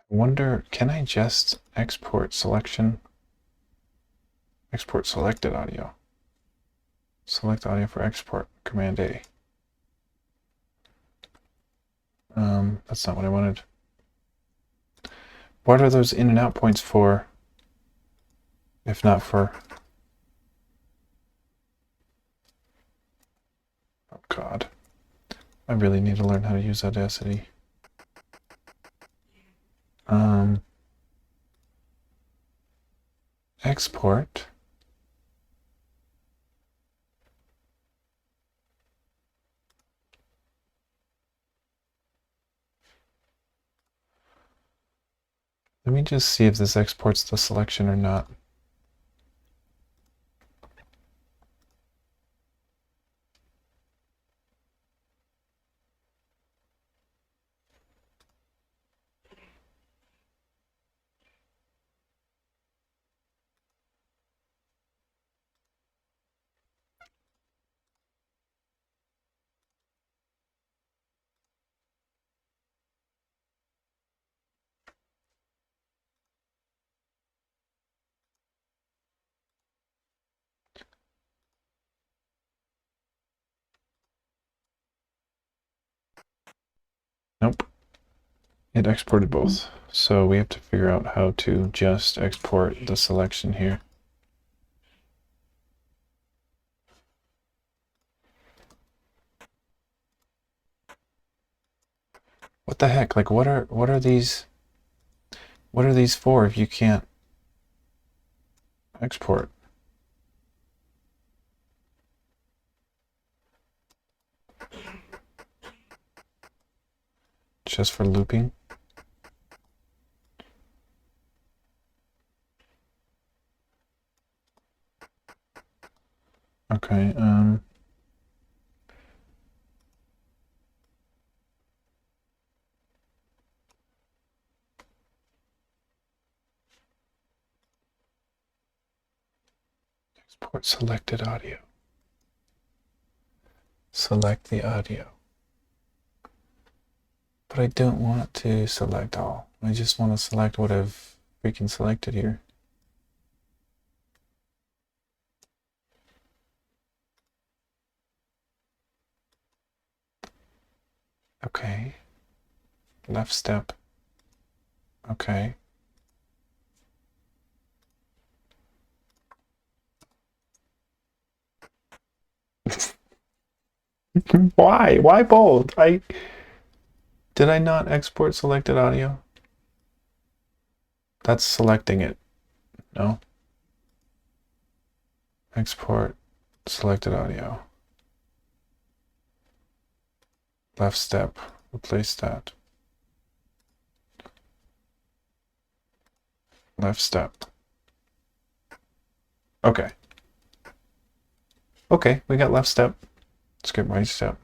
I wonder, can I just export selection? Export selected audio. Select audio for export, Command A. That's not what I wanted. What are those in and out points for, if not for... Oh God. I really need to learn how to use Audacity. Export. Let me just see if this exports the selection or not. Nope. It exported both. So we have to figure out how to just export the selection here. What the heck? Like what are these for if you can't export? Just for looping? Okay, Export selected audio. Select the audio. But I don't want to select all. I just want to select what I've freaking selected here. Okay. Left step. Okay. Why? Why both? Did I not export selected audio? That's selecting it. No. Export selected audio. Left step. Replace that. Left step. Okay. Okay, we got left step. Let's get right step.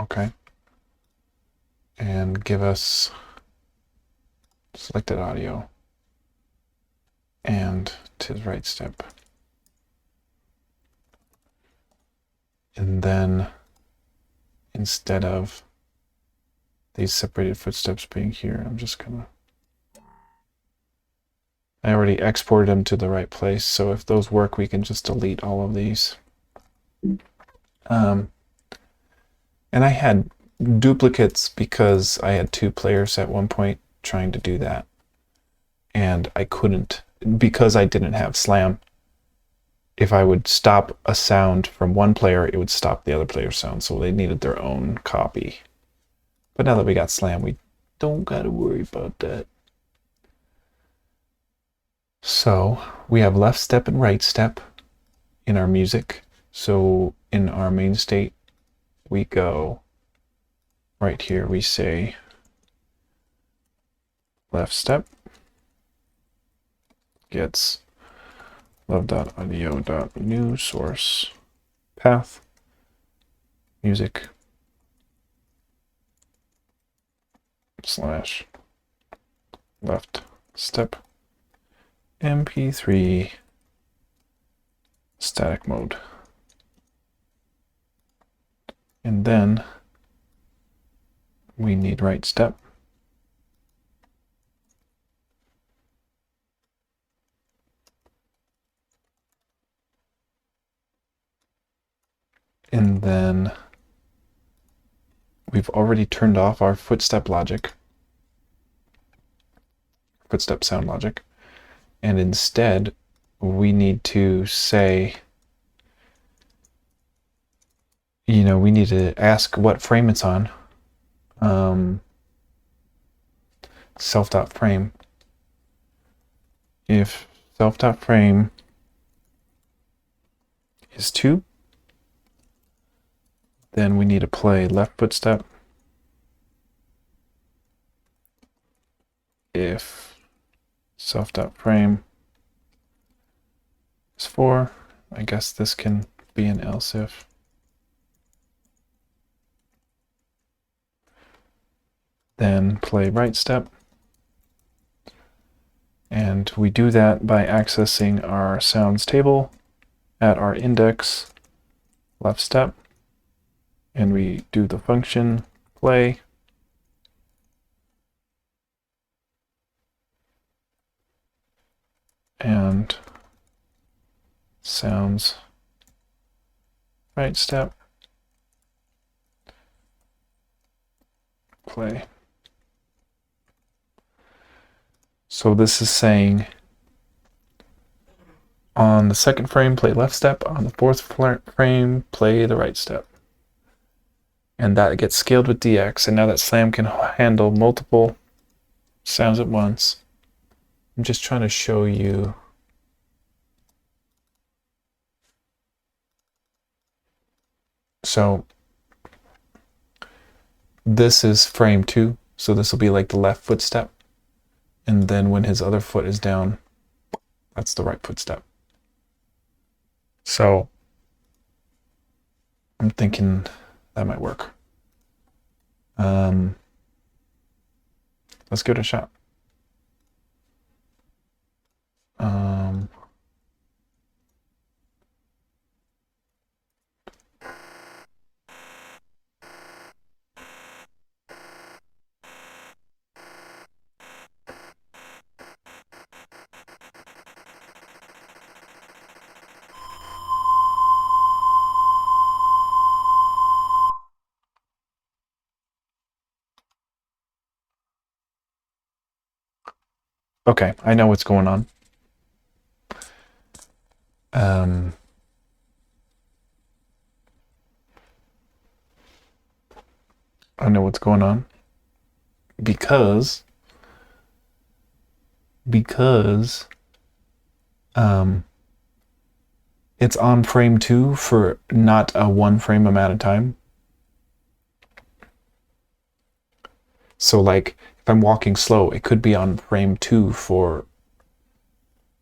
Okay. And give us selected audio and to the right step. And then instead of these separated footsteps being here, I'm just gonna, I already exported them to the right place, so if those work, we can just delete all of these. And I had duplicates because I had 2 players at one point trying to do that. And I couldn't, because I didn't have slam. If I would stop a sound from one player, it would stop the other player's sound. So they needed their own copy. But now that we got slam, we don't gotta worry about that. So we have left step and right step in our music. So in our main state, we go right here, we say left step gets love.audio.new source path music / left step MP3 static mode. And then we need right step. And then we've already turned off our footstep logic, footstep sound logic. And instead, we need to say, you know, we need to ask what frame it's on. Self.frame. If self.frame is 2, then we need to play left footstep. If self.frame is 4, I guess this can be an else if. Then play right step. And we do that by accessing our sounds table at our index left step. And we do the function play. And sounds right step play. So this is saying on the second frame, play left step. On the fourth frame, play the right step. And that gets scaled with DX. And now that slam can handle multiple sounds at once. I'm just trying to show you. So this is frame 2. So this will be like the left footstep. And then when his other foot is down, that's the right footstep. So I'm thinking that might work. Let's give it a shot. Um, okay, I know what's going on. I know what's going on because it's on frame 2 for not a 1 frame amount of time. So like if I'm walking slow, it could be on frame 2 for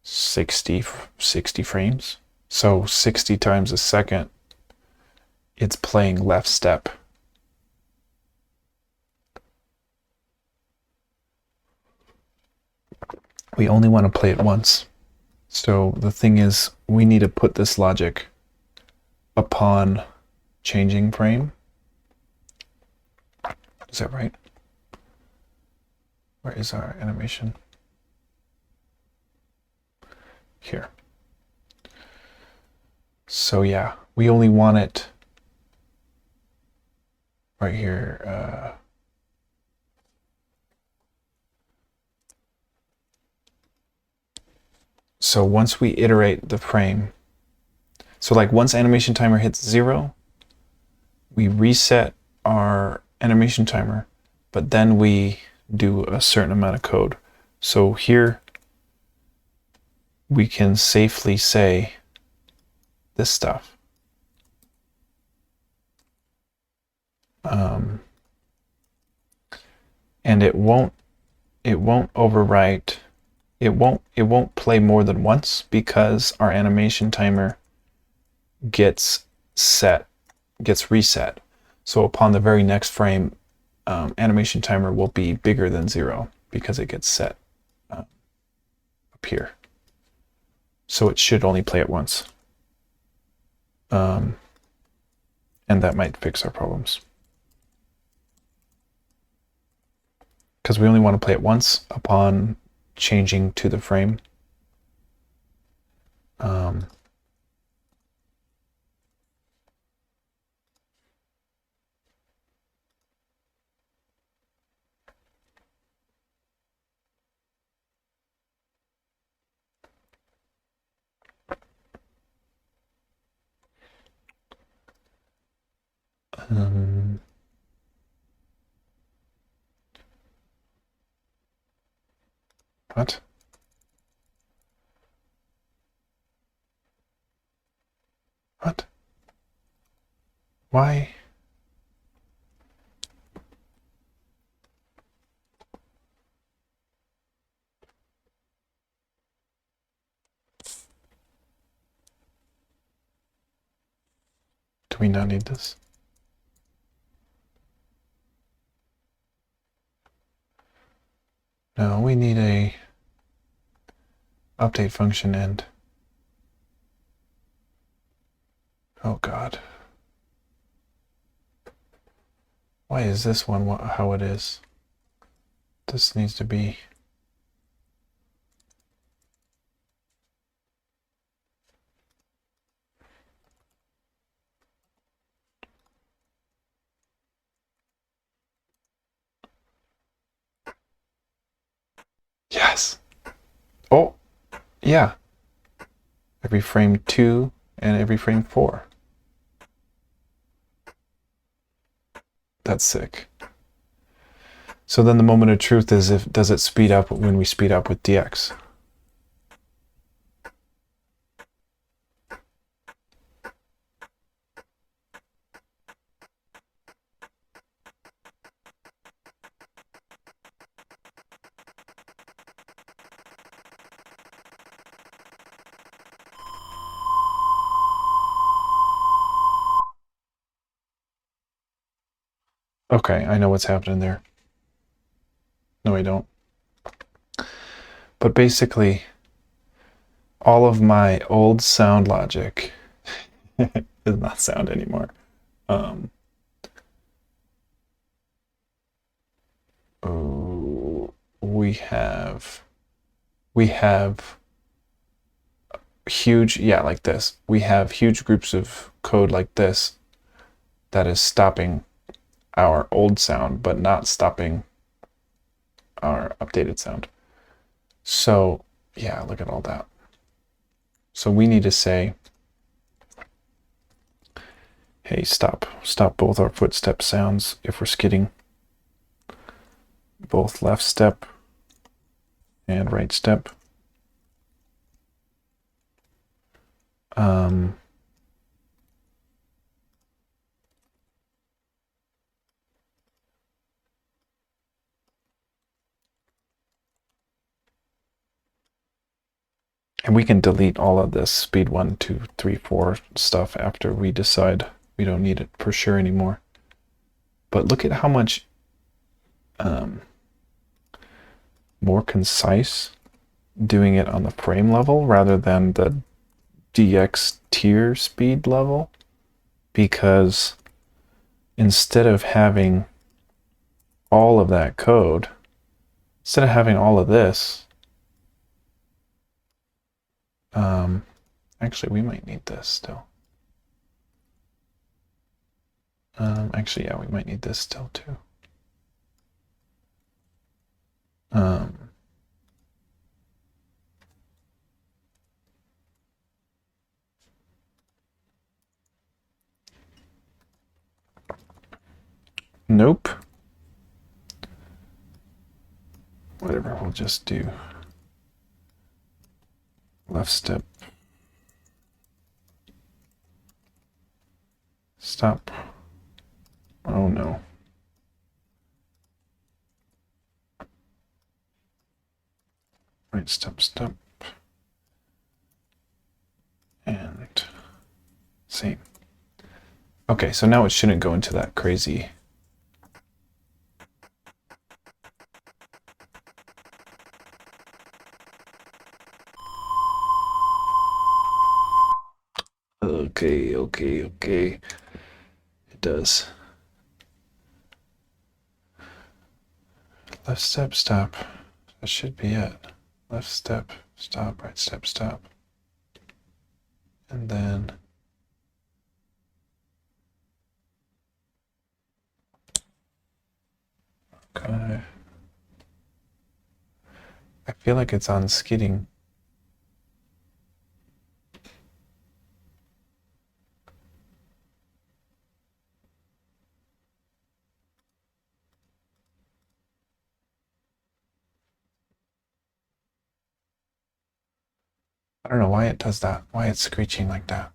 60 frames. So 60 times a second, it's playing left step. We only want to play it once. So the thing is, we need to put this logic upon changing frame. Is that right? Where is our animation? Here. So yeah, we only want it right here. So once we iterate the frame, so like once animation timer hits 0, we reset our animation timer, but then we do a certain amount of code. So here we can safely say this stuff. And it won't overwrite. It won't play more than once because our animation timer gets reset. So upon the very next frame, animation timer will be bigger than 0 because it gets set up here. So it should only play it once. And that might fix our problems. Because we only want to play it once upon changing to the frame. What? What? Why? Do we not need this? No, we need a update function and oh god. Why is this one how it is? This needs to be yes. Oh, yeah. Every frame 2 and every frame 4. That's sick. So then the moment of truth is does it speed up when we speed up with DX? Okay, I know what's happening there. No, I don't. But basically, all of my old sound logic is not sound anymore. Oh, we have huge, yeah, like this. We have huge groups of code like this that is stopping our old sound, but not stopping our updated sound. So yeah, look at all that. So we need to say, hey, stop both our footstep sounds if we're skidding. Both left step and right step. And we can delete all of this speed 1, 2, 3, 4 stuff after we decide we don't need it for sure anymore. But look at how much more concise doing it on the frame level rather than the DX tier speed level, because instead of having all of that code, instead of having all of this, actually we might need this still. Actually, yeah, we might need this still too. Nope. Whatever, we'll just do left step, stop. Oh no. Right step, step. And same. Okay, so now it shouldn't go into that crazy. Okay. It does. Left step, stop. That should be it. Left step, stop, right step, stop. And then okay. I feel like it's on skidding. I don't know why it does that. Why it's screeching like that.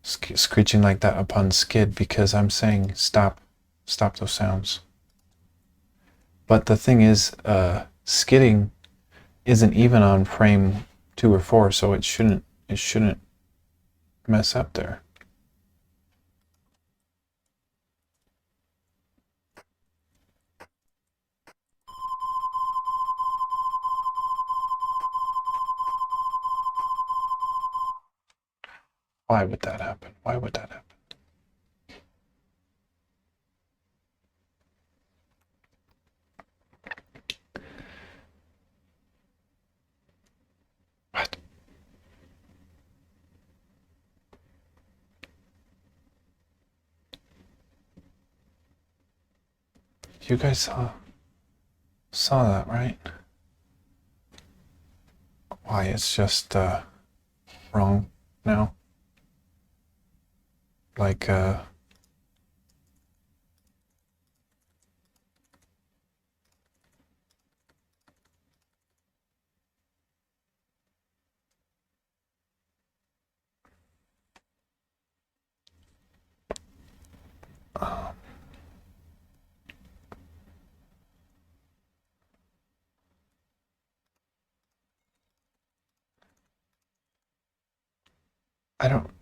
Screeching like that upon skid because I'm saying stop those sounds. But the thing is, skidding isn't even on frame 2 or 4, so it shouldn't mess up there. Why would that happen? Why would that happen? What? You guys saw that, right? Why it's just wrong now? Like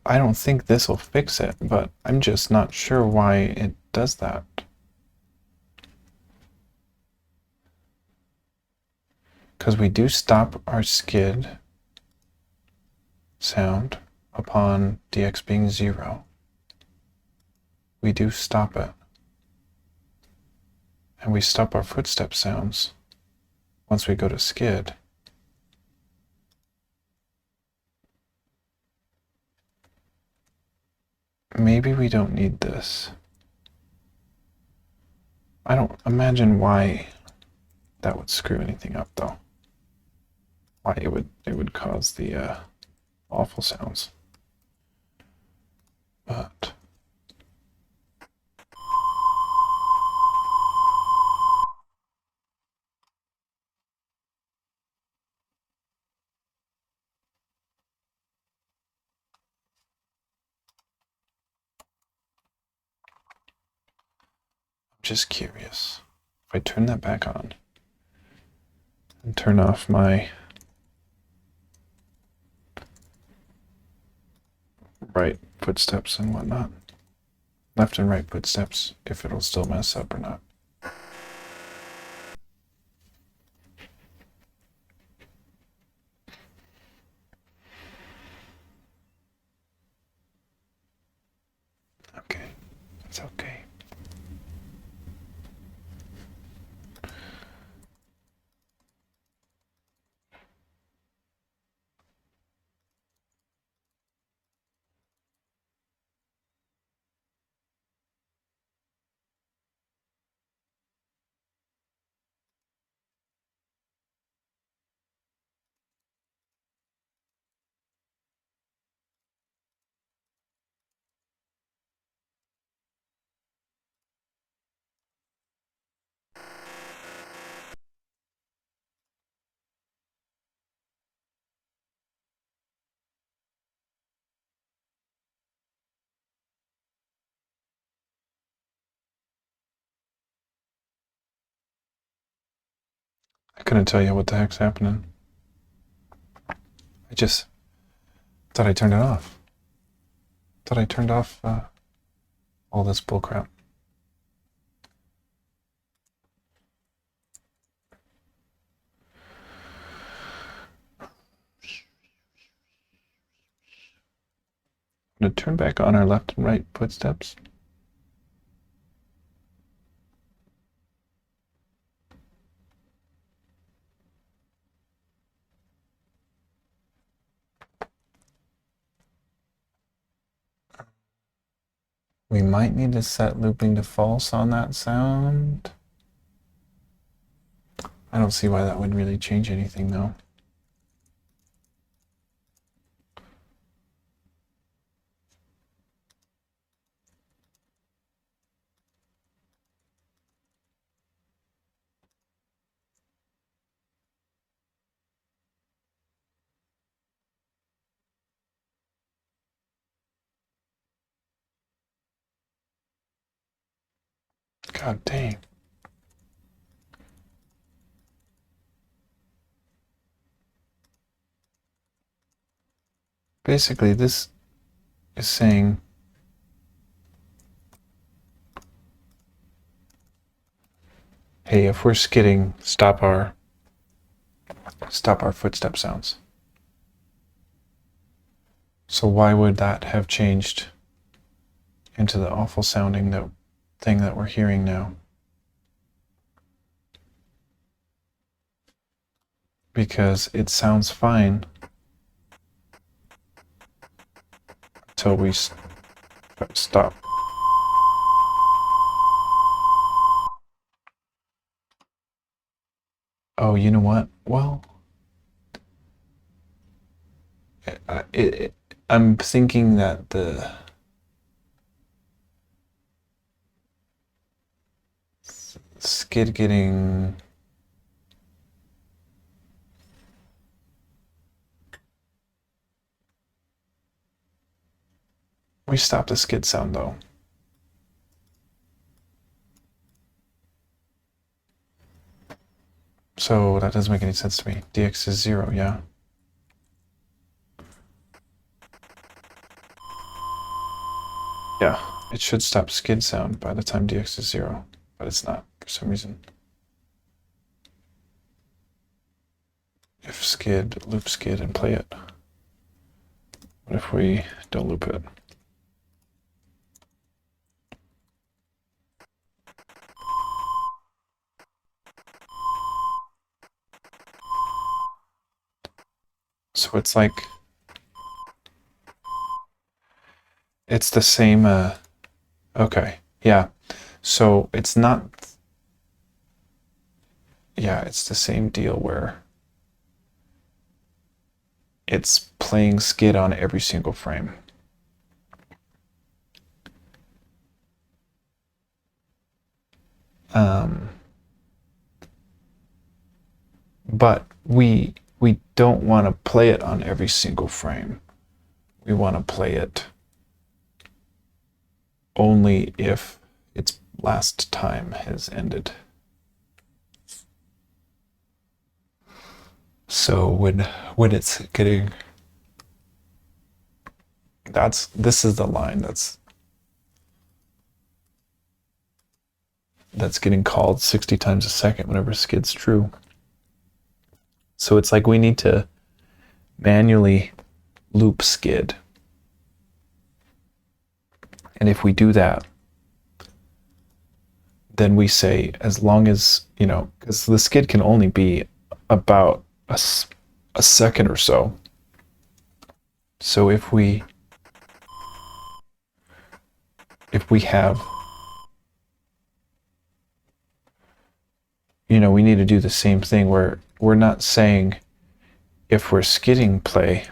I don't think this will fix it, but I'm just not sure why it does that. because we do stop our skid sound upon dx being 0. We do stop it. And we stop our footstep sounds once we go to skid. Maybe we don't need this. I don't imagine why that would screw anything up though. Why it would cause the awful sounds. But I'm just curious. If I turn that back on and turn off my right footsteps and whatnot, left and right footsteps, if it'll still mess up or not. Okay, it's okay. I couldn't tell you what the heck's happening. I just thought I turned it off. Thought I turned off all this bullcrap. I'm going to turn back on our left and right footsteps. We might need to set looping to false on that sound. I don't see why that would really change anything though. God dang. Basically, this is saying hey, if we're skidding, stop our footstep sounds. So why would that have changed into the awful sounding thing that we're hearing now? Because it sounds fine until we stop. Oh, you know what? Well, I'm thinking that the skid getting we stopped the skid sound though. So that doesn't make any sense to me. DX is 0, yeah. Yeah, it should stop skid sound by the time DX is 0, but it's not for some reason. skid, loop skid, and play it. What if we don't loop it? So it's like, it's the same, okay, yeah. So it's not, yeah, it's the same deal where it's playing skid on every single frame. But we don't want to play it on every single frame. We want to play it only if its last time has ended. So when it's getting, this is the line that's getting called 60 times a second whenever skid's true. So it's like we need to manually loop skid. And if we do that, then we say, as long as, because the skid can only be about a second or so. So if we have, we need to do the same thing where we're not saying if we're skidding play,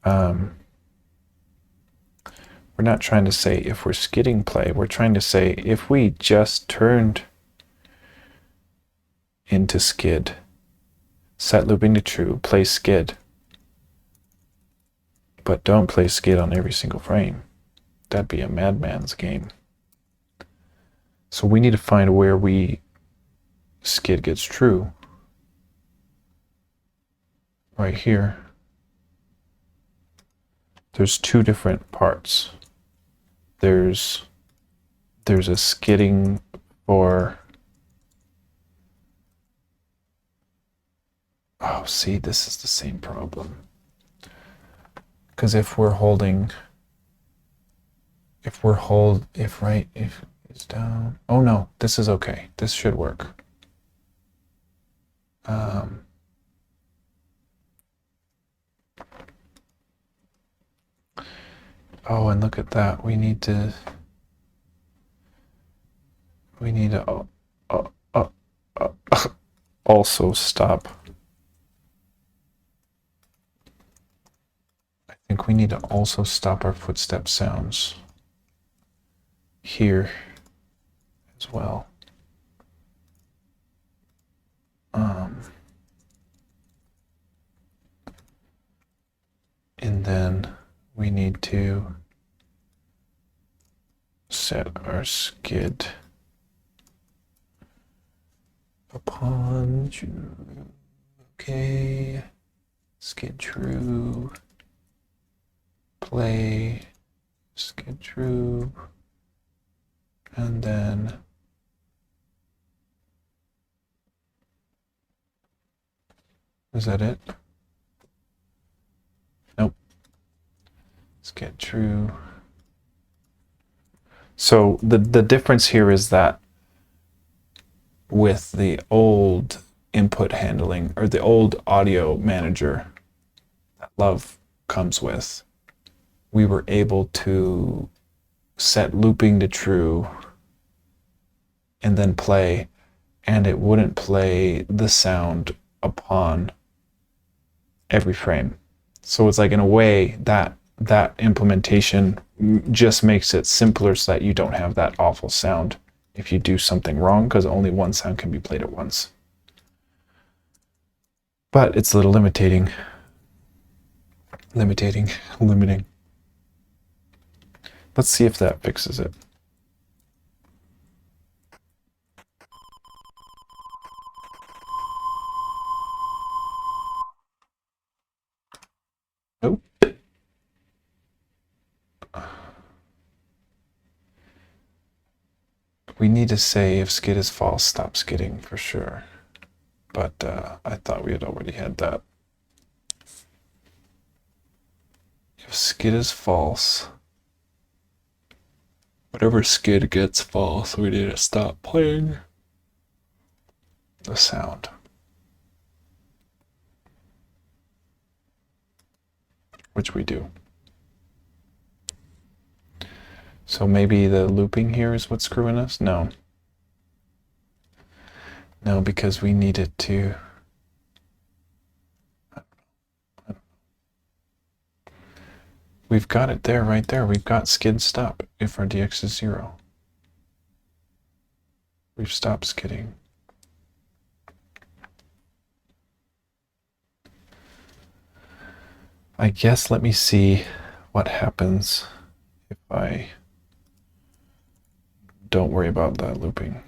we're not trying to say if we're skidding play, we're trying to say if we just turned into skid, set looping to true, play skid, but don't play skid on every single frame. That'd be a madman's game. So we need to find where skid gets true. Right here. There's two different parts. There's a skidding for, oh, see, this is the same problem. Because if right is down, oh no, this is okay. This should work. Oh, and look at that. We need to also stop. I think we need to also stop our footstep sounds here as well. And then we need to set our skid upon true. Okay, skid true, play, skid true, and then is that it? Nope. Skid true. So the difference here is that with the old input handling, or the old audio manager that Love comes with, we were able to set looping to true and then play, and it wouldn't play the sound upon every frame. So it's like, in a way, that implementation just makes it simpler so that you don't have that awful sound if you do something wrong, because only one sound can be played at once. But it's a little limiting. Let's see if that fixes it. Nope. We need to say if skid is false, stop skidding for sure. but I thought we had already had that. If skid is false, whatever skid gets false, we need to stop playing the sound. Which we do. So maybe the looping here is what's screwing us? No. No, because we need it to... We've got it there, right there. We've got skid stop if our dx is 0. We've stopped skidding. I guess let me see what happens if I don't worry about that looping.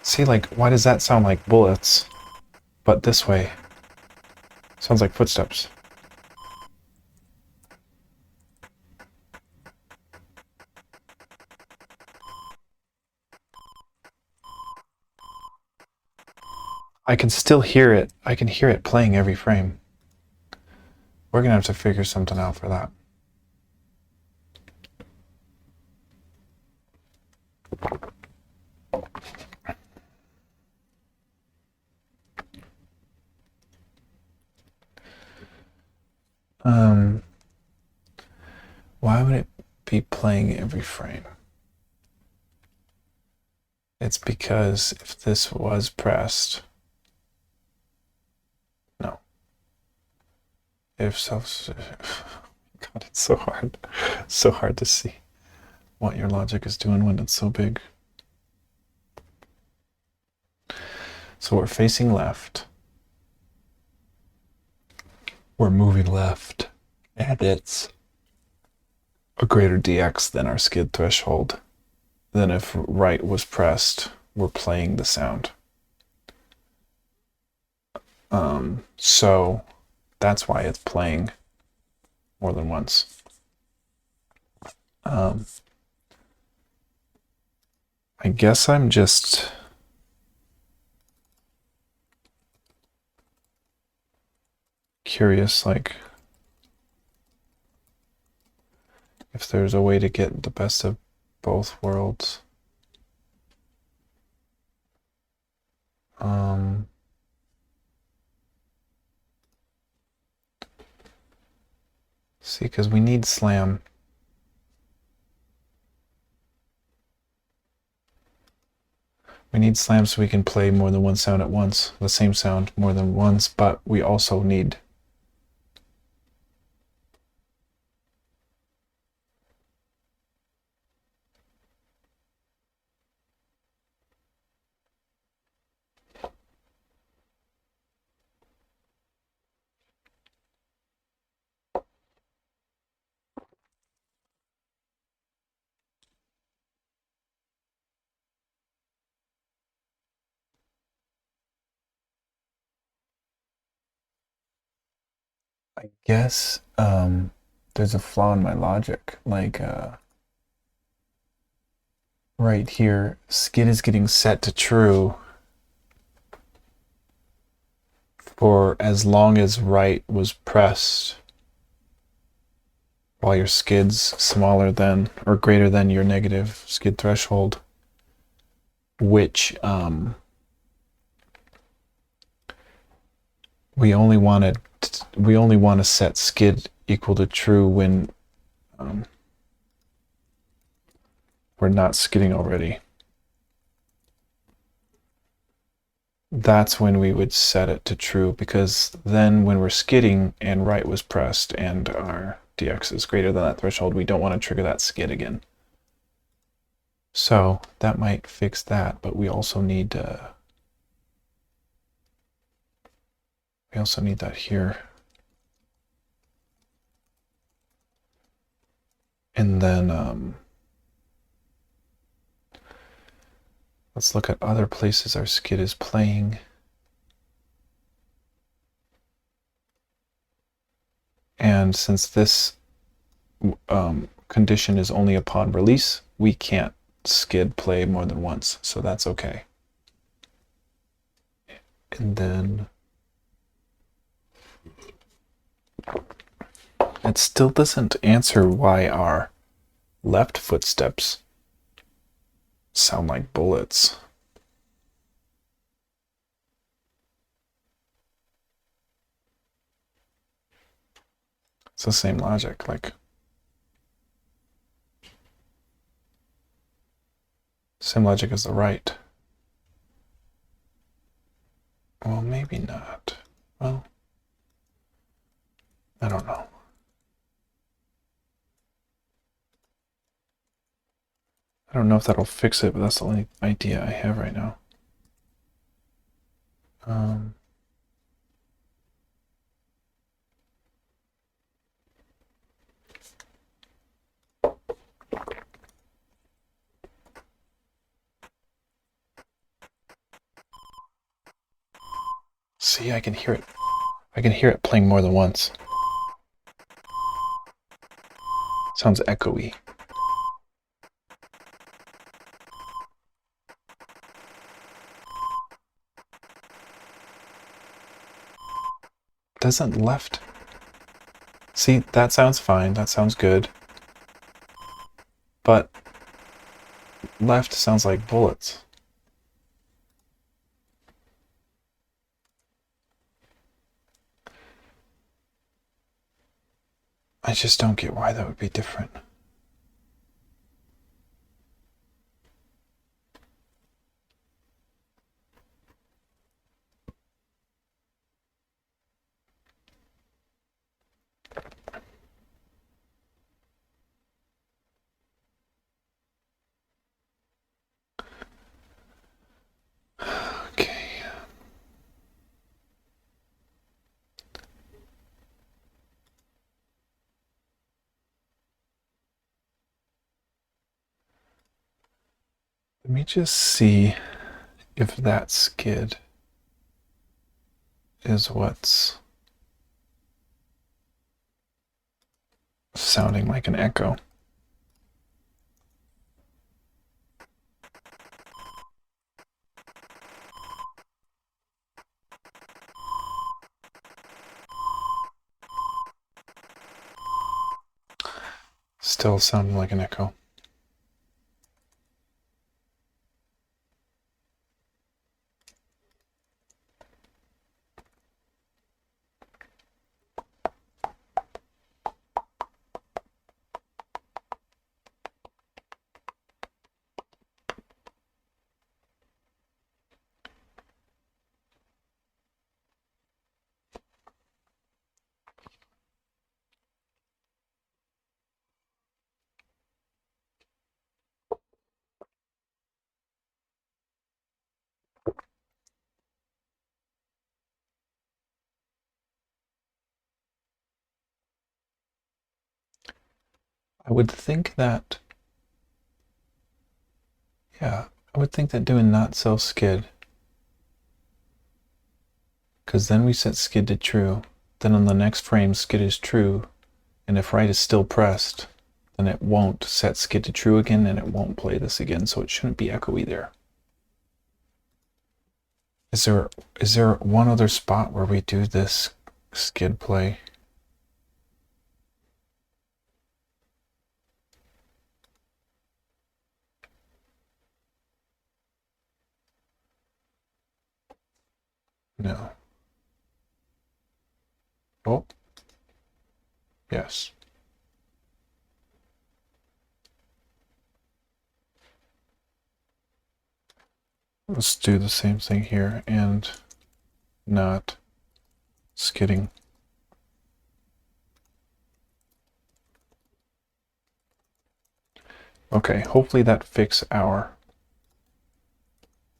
See, like, why does that sound like bullets? But this way. Sounds like footsteps. I can still hear it. I can hear it playing every frame. We're gonna have to figure something out for that. Why would it be playing every frame? It's because if this was pressed, no. If so, God, it's so hard. So hard to see what your logic is doing when it's so big. So we're facing left. We're moving left. And it's a greater dx than our skid threshold. Then if right was pressed, we're playing the sound. So that's why it's playing more than once. I guess I'm just curious, like, if there's a way to get the best of both worlds. See, because we need slam. We need slam so we can play more than one sound at once, the same sound more than once, but we also need I guess there's a flaw in my logic. Like right here, skid is getting set to true for as long as right was pressed, while your skid's smaller than or greater than your negative skid threshold, which we only want to set skid equal to true when we're not skidding already. that's when we would set it to true, because then when we're skidding and right was pressed and our dx is greater than that threshold, we don't want to trigger that skid again. So that might fix that, but we also need that here. And then let's look at other places our skid is playing. And since this condition is only upon release, we can't skid play more than once, so that's okay. And then it still doesn't answer why our left footsteps sound like bullets. It's the same logic, like same logic as the right. Well, maybe not. Well, I don't know. I don't know if that'll fix it, but that's the only idea I have right now. See, I can hear it. I can hear it playing more than once. Sounds echoey. Doesn't left... See, that sounds fine. That sounds good. But left sounds like bullets. I just don't get why that would be different. Okay. Let me just see if that skid is what's sounding like an echo. Still sounding like an echo. I would think that, yeah, I would think that doing not self skid, because then we set skid to true, then on the next frame skid is true, and if right is still pressed, then it won't set skid to true again and it won't play this again, so it shouldn't be echoey there. Is there one other spot where we do this skid play? No. Oh. Yes. Let's do the same thing here and not skidding. Okay, hopefully that fixes our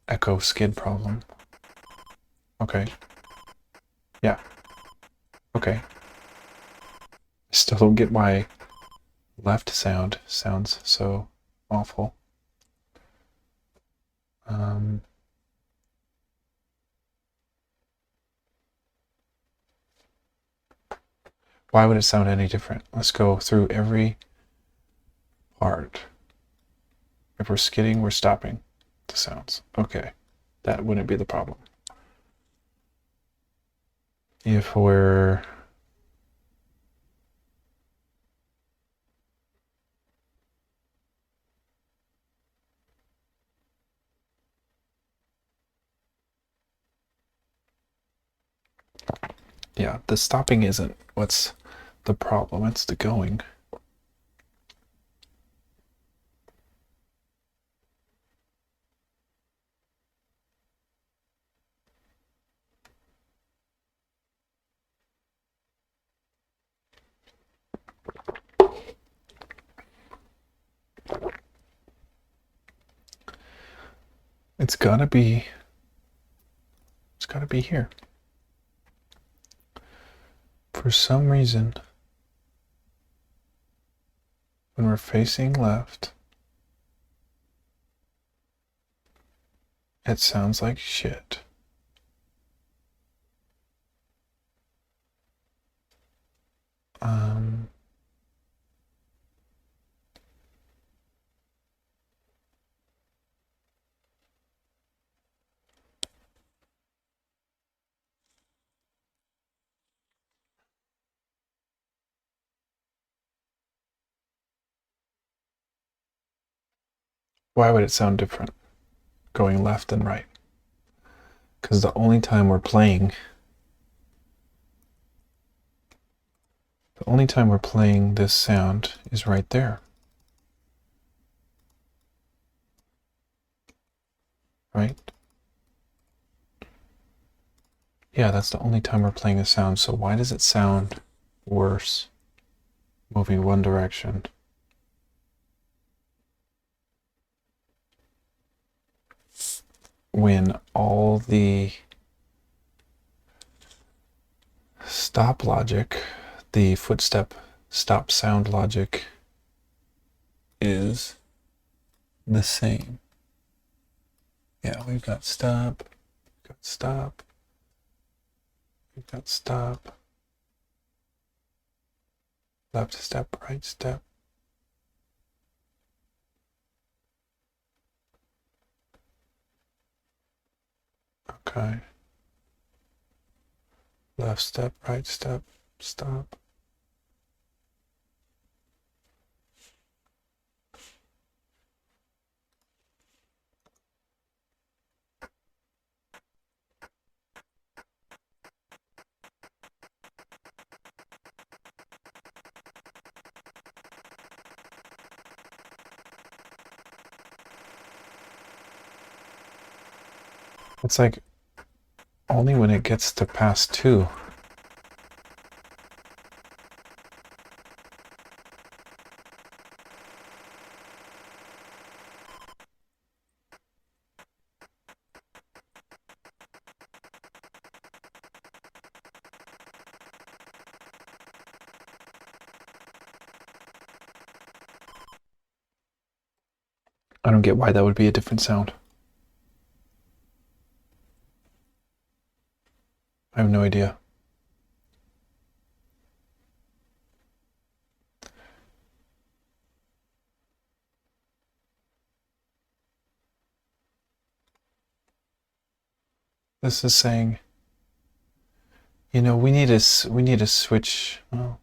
echo skid problem. Okay. Yeah. Okay. Still don't get why left sound sounds so awful. Why would it sound any different? Let's go through every part. If we're skidding, we're stopping the sounds. Okay, that wouldn't be the problem. If we're yeah, the stopping isn't what's the problem, it's the going. It's gotta be here. For some reason, when we're facing left, it sounds like shit. Why would it sound different going left and right? Because the only time we're playing this sound is right there. Right? Yeah, that's the only time we're playing the sound. So why does it sound worse moving one direction? When all the stop logic, the footstep stop sound logic is the same. Yeah, we've got stop, we've got stop, we've got stop, left step, right step. Okay. Left step, right step, stop. It's like only when it gets to pass 2. I don't get why that would be a different sound. I have no idea. This is saying, you know, we need to switch. Well,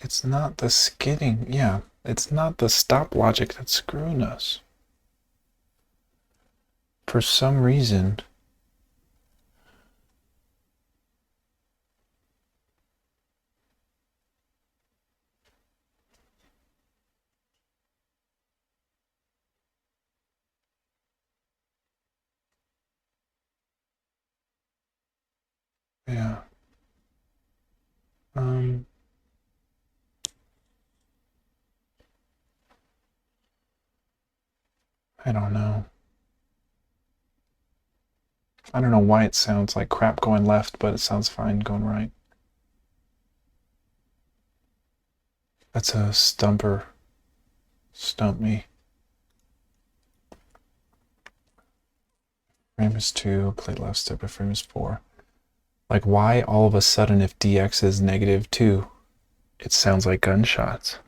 it's not the skidding. Yeah, it's not the stop logic that's screwing us. For some reason, Yeah. Um, I don't know. I don't know why it sounds like crap going left, but it sounds fine going right. That's a stumper. Stump me. Frame is 2, play left step if frame is 4. Like, why all of a sudden, if dx is -2, it sounds like gunshots?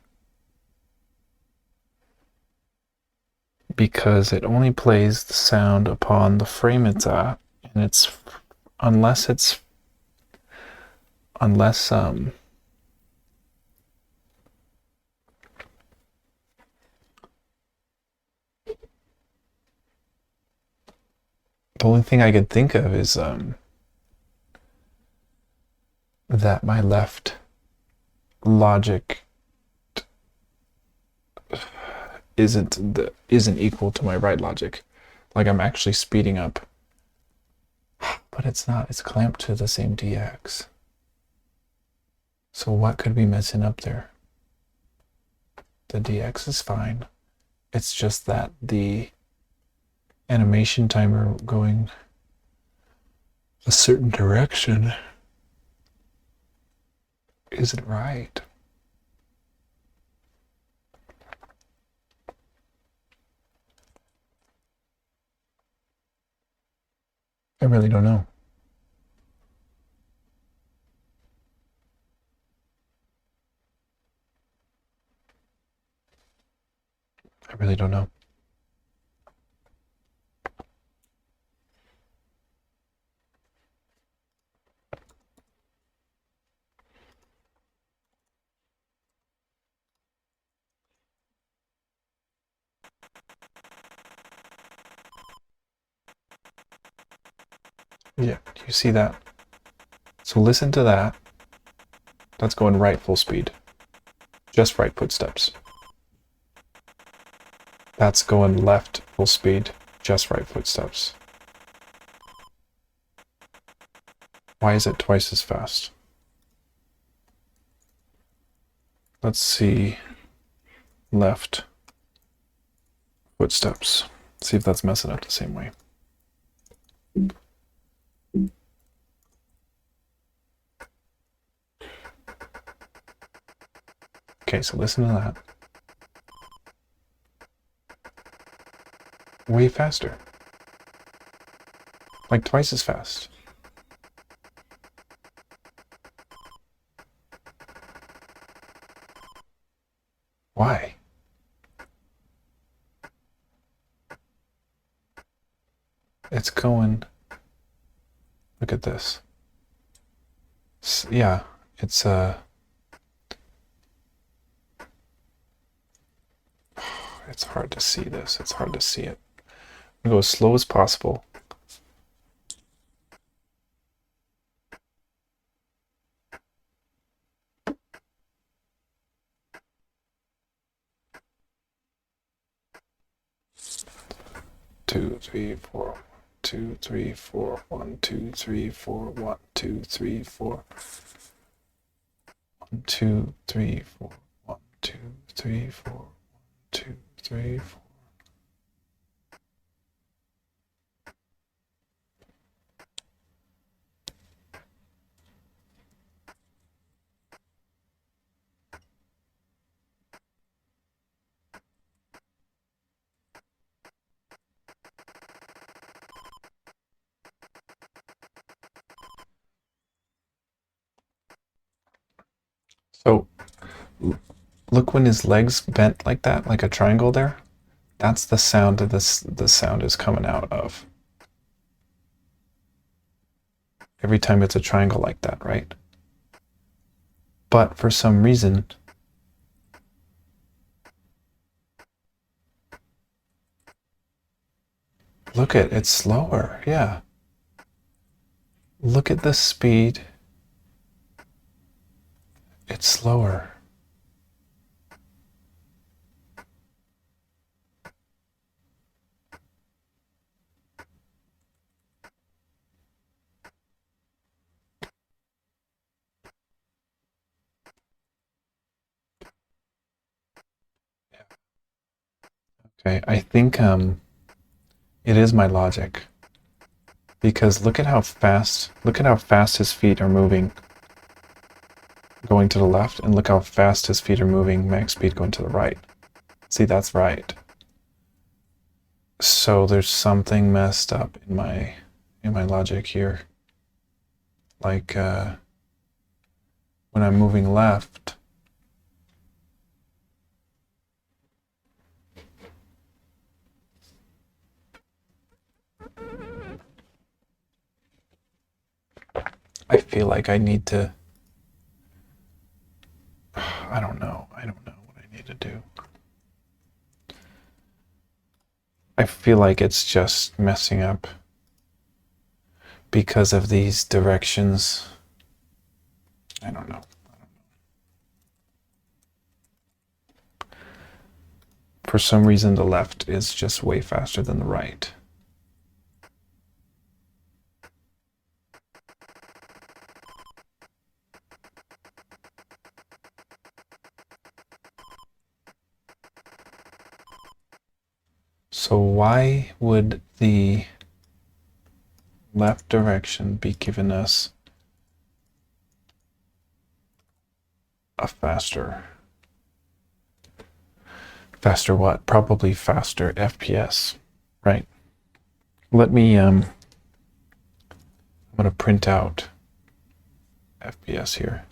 Because it only plays the sound upon the frame it's at, and it's unless the only thing I could think of is that my left logic isn't equal to my right logic. Like, I'm actually speeding up, but it's not. It's clamped to the same dx. So what could be messing up there? The dx is fine. It's just that the animation timer going a certain direction isn't right. I really don't know. I really don't know. Yeah, do you see that? So listen to that. That's going right full speed. Just right footsteps. That's going left full speed. Just right footsteps. Why is it twice as fast? Let's see. Left footsteps. See if that's messing up the same way. Okay, so listen to that. Way faster. Like twice as fast. Why? It's going. Look at this. Yeah, it's it's hard to see this. It's hard to see it. I'm gonna go as slow as possible. Two, three, four. 2, 3, 4. 1, 2, 3, 4. 1, 2, 3, 4. 1, 2, 3, 4. 1, 2, 3, 4. 1, 2, 3, 4. So look when his legs bent like that, like a triangle there. That's the sound that the sound is coming out of. Every time it's a triangle like that, right? But for some reason, look at it's slower. Yeah. Look at the speed. It's slower. Okay, I think it is my logic. Because look at how fast his feet are moving going to the left, and look how fast his feet are moving max speed going to the right. See, that's right. So there's something messed up in my logic here. Like when I'm moving left, I feel like I need to, I don't know what I need to do. I feel like it's just messing up because of these directions. I don't know. For some reason, the left is just way faster than the right. So why would the left direction be giving us a faster what? Probably faster FPS, right? Let me, I'm gonna print out FPS here.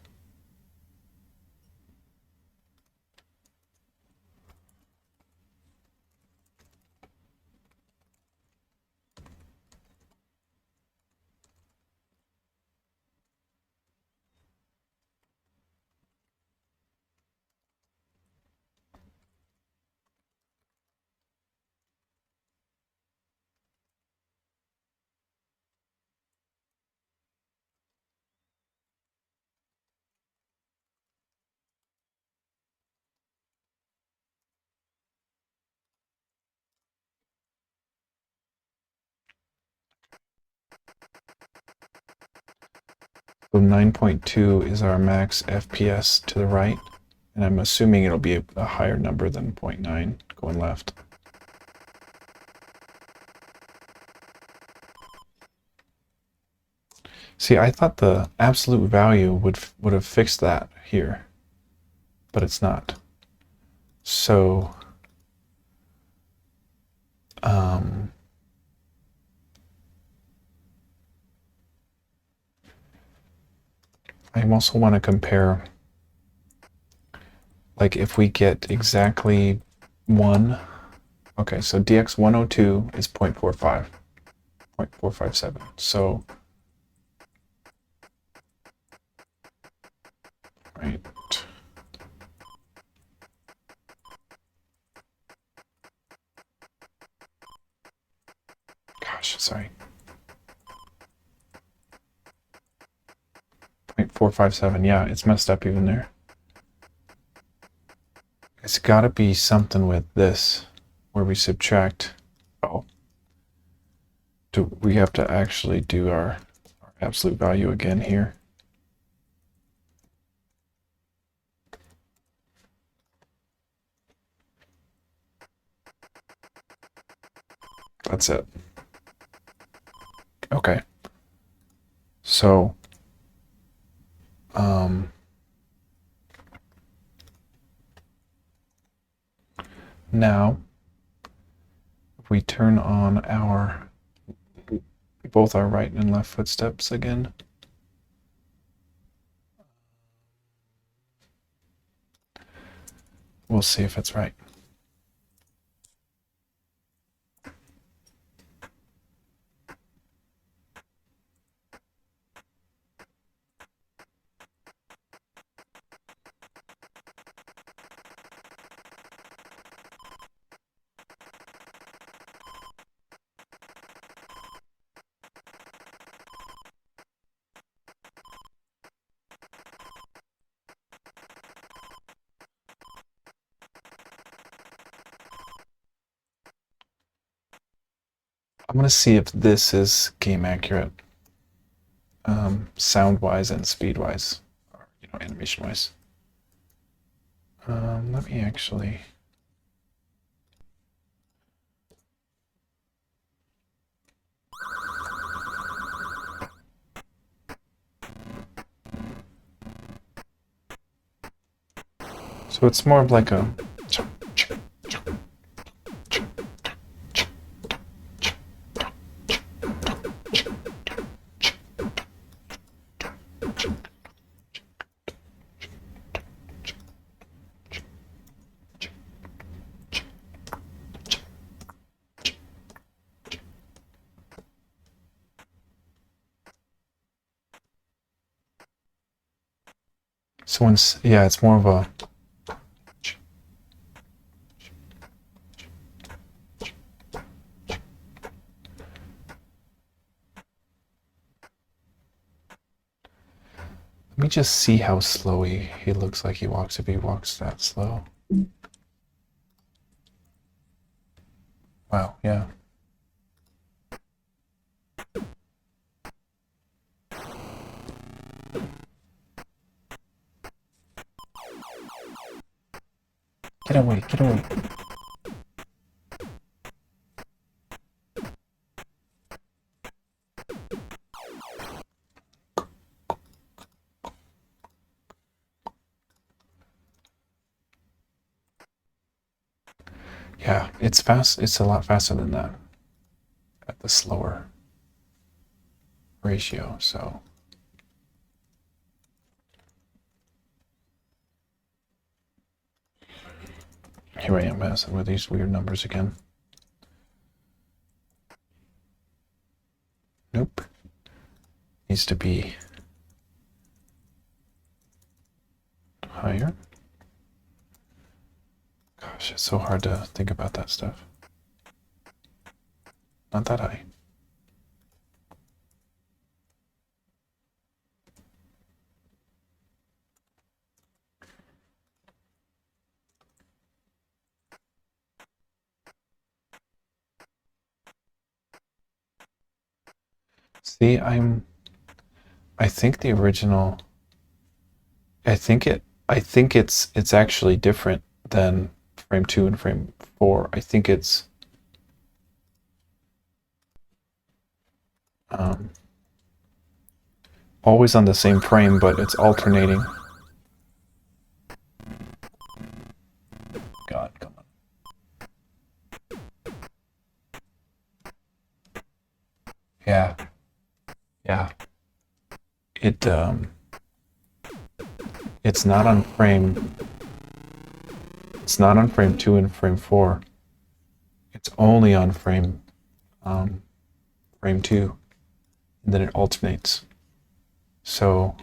So 9.2 is our max FPS to the right, and I'm assuming it'll be a higher number than 0.9 going left. See, I thought the absolute value would have fixed that here, but it's not. So, I also want to compare, like if we get exactly 1, okay, so DX 102 is 0.45, 0.457. So, right. Gosh, sorry. 0.457, yeah, it's messed up even there. It's got to be something with this, where we subtract. Oh, do we have to actually do our absolute value again here? That's it. Okay. So, now if we turn on our both our right and left footsteps again, we'll see if it's right. I'm gonna see if this is game accurate, sound wise and speed wise, or animation wise. Let me actually. So it's more of like a... So once, yeah, it's more of a... Let me just see how slow he looks like he walks if he walks that slow. Wow, yeah. Get away, get away. Yeah, it's fast. It's a lot faster than that at the slower ratio, so. Here I am messing with these weird numbers again. Nope. Needs to be higher. Gosh, it's so hard to think about that stuff. Not that high. See, I think the original, I think it's actually different than frame 2 and frame 4. I think it's always on the same frame, but it's alternating. God, come on. Yeah. Yeah. It's not on frame. It's not on frame 2 and frame 4. It's only on frame 2, and then it alternates. So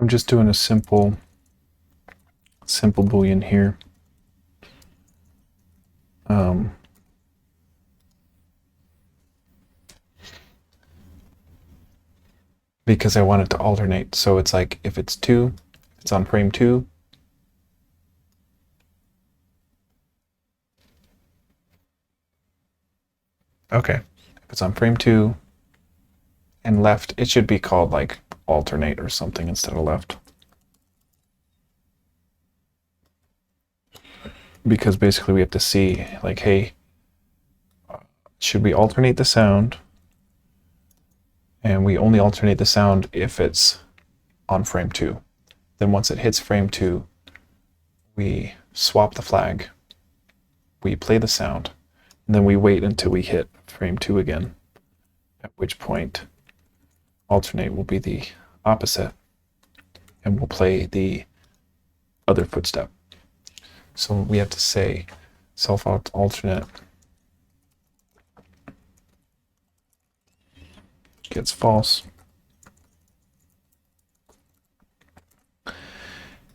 I'm just doing a simple Boolean here. Because I want it to alternate. So it's like if it's 2, it's on frame 2. Okay. If it's on frame 2 and left, it should be called like alternate or something instead of left. Because basically we have to see like, hey, should we alternate the sound? And we only alternate the sound if it's on frame 2. Then once it hits frame 2, we swap the flag, we play the sound, and then we wait until we hit frame 2 again, at which point alternate will be the opposite, and we'll play the other footstep. So we have to say self-alternate gets false.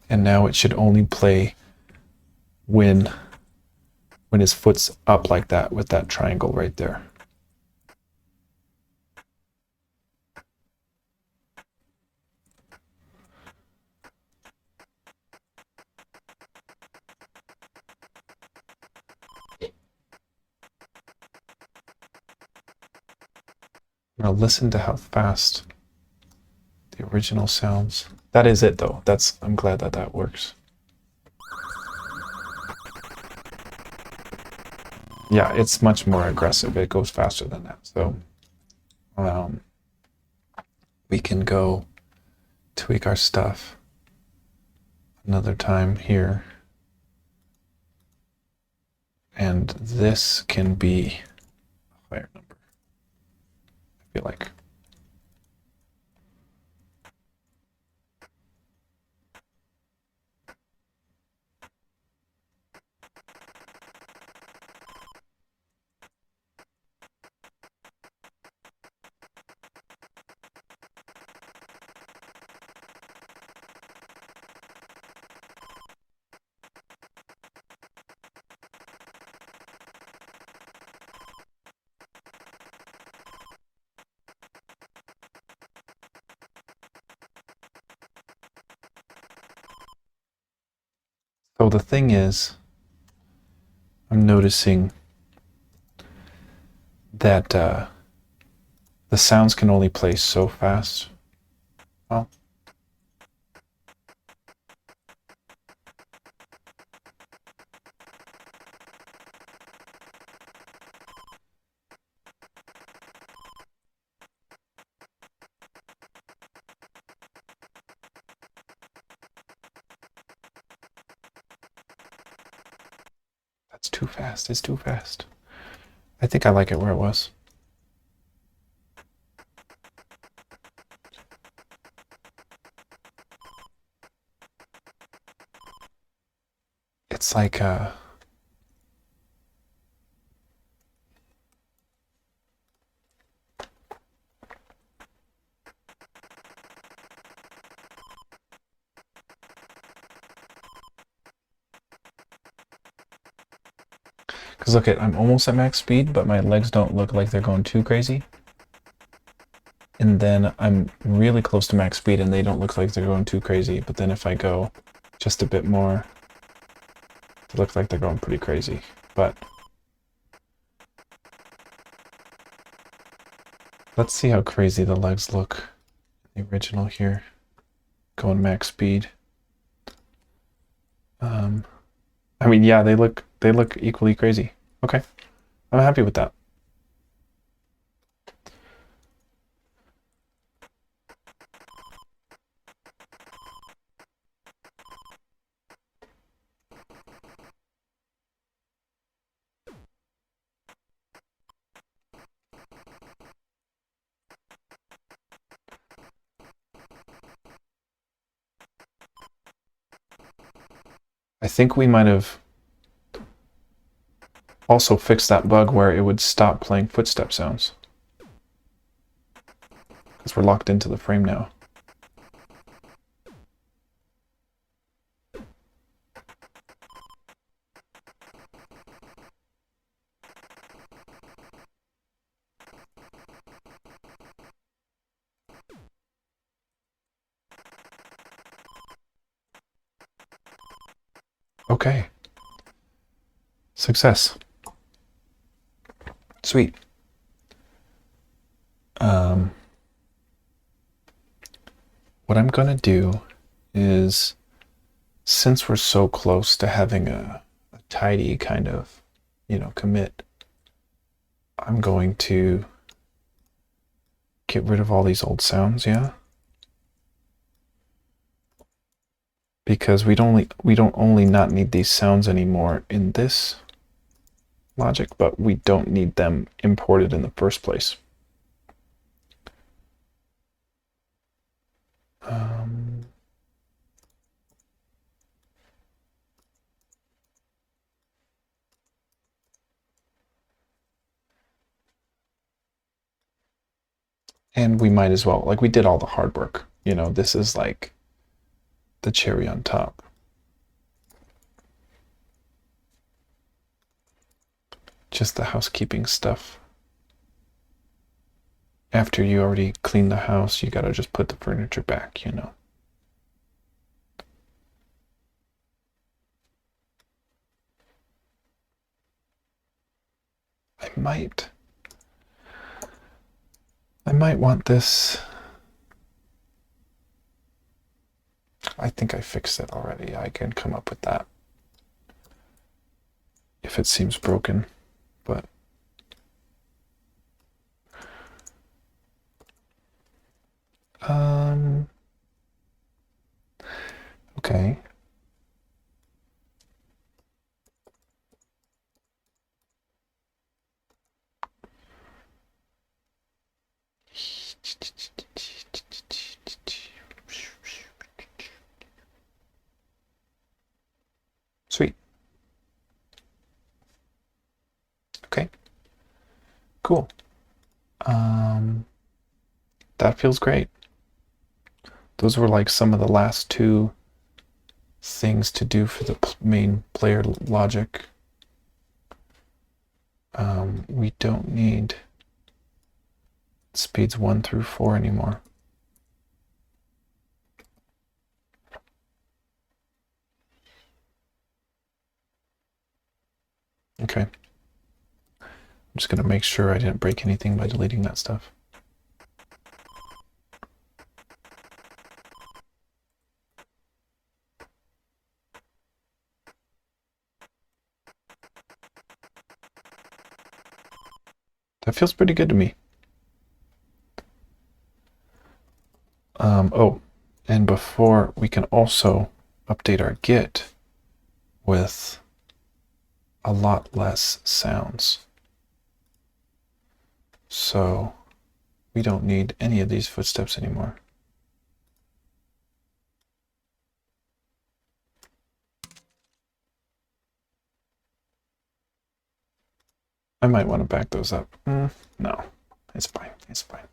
And now it should only play when his foot's up like that with that triangle right there. Now listen to how fast the original sounds. That is it though. I'm glad that that works. Yeah, it's much more aggressive. It goes faster than that. So we can go tweak our stuff another time here. And this can be a higher number, I feel like. So the thing is, I'm noticing that the sounds can only play so fast. Well, that's too fast. It's too fast. I think I like it where it was. It's like because look at, I'm almost at max speed, but my legs don't look like they're going too crazy. And then I'm really close to max speed and they don't look like they're going too crazy. But then if I go just a bit more, they look like they're going pretty crazy. But let's see how crazy the legs look. The original here, going max speed. I mean, yeah, they look equally crazy. Okay, I'm happy with that. I think we might have also fixed that bug where it would stop playing footstep sounds. Because we're locked into the frame now. Okay. Success. Sweet. What I'm gonna do is, since we're so close to having a tidy kind of, commit, I'm going to get rid of all these old sounds, yeah? Because we don't only not need these sounds anymore in this logic, but we don't need them imported in the first place. And we might as well, like, we did all the hard work. You know, this is like the cherry on top. Just the housekeeping stuff. After you already clean the house, you gotta just put the furniture back, you know. I might want this. I think I fixed it already. I can come up with that if it seems broken, but okay. Sweet. Okay. Cool. That feels great. Those were like some of the last two things to do for the main player logic. We don't need speeds 1 through 4 anymore. Okay. I'm just going to make sure I didn't break anything by deleting that stuff. That feels pretty good to me. Oh, and before we can also update our Git with a lot less sounds. So we don't need any of these footsteps anymore. I might want to back those up. No, it's fine. It's fine.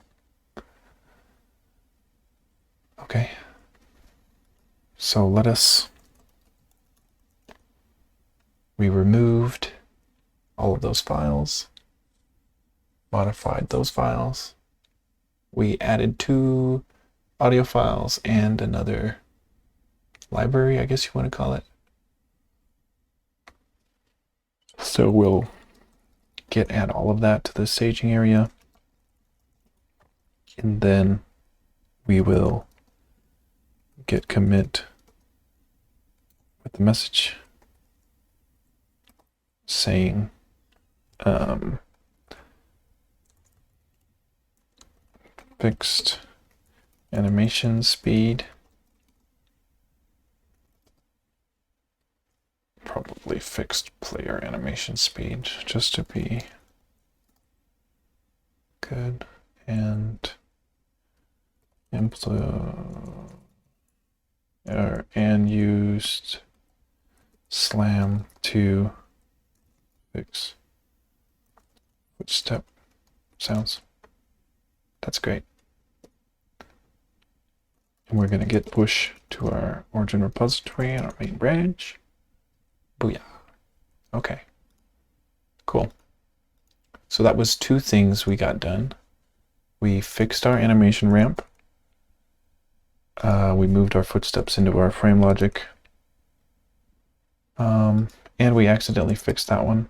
Okay. So we removed all of those files, modified those files. We added 2 audio files and another library, I guess you want to call it. So we'll add all of that to the staging area. And then we will git commit with the message saying fixed animation speed, probably fixed player animation speed just to be good, and used slam to fix footstep sounds. That's great. And we're going to git push to our origin repository and our main branch. Booyah. Okay. Cool. So that was 2 things we got done. We fixed our animation ramp. We moved our footsteps into our frame logic. And we accidentally fixed that one.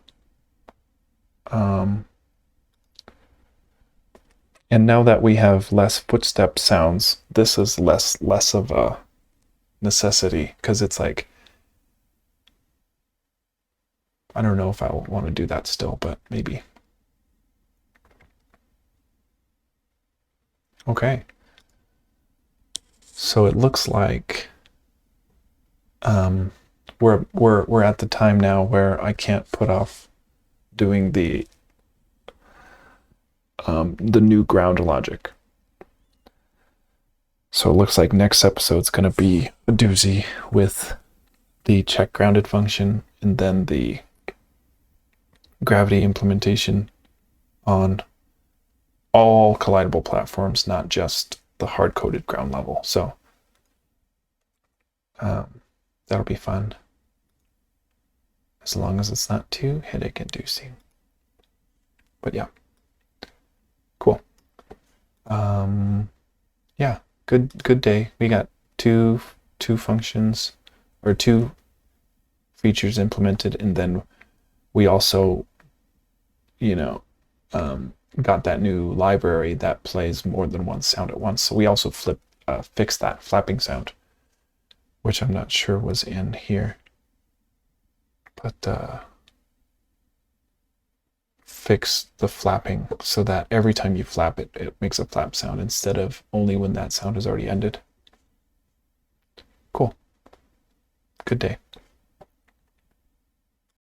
And now that we have less footstep sounds, this is less of a necessity, because it's like, I don't know if I want to do that still, but maybe. Okay. So it looks like we're at the time now where I can't put off doing the new ground logic. So it looks like next episode's going to be a doozy with the check grounded function and then the gravity implementation on all collidable platforms, not just the hard-coded ground level. So that'll be fun, as long as it's not too headache-inducing. But yeah, cool. Yeah, good day. We got two functions, or two features implemented, and then we also, got that new library that plays more than one sound at once. So we also fixed that flapping sound, which I'm not sure was in here, but fix the flapping so that every time you flap it, it makes a flap sound instead of only when that sound has already ended. Cool. Good day.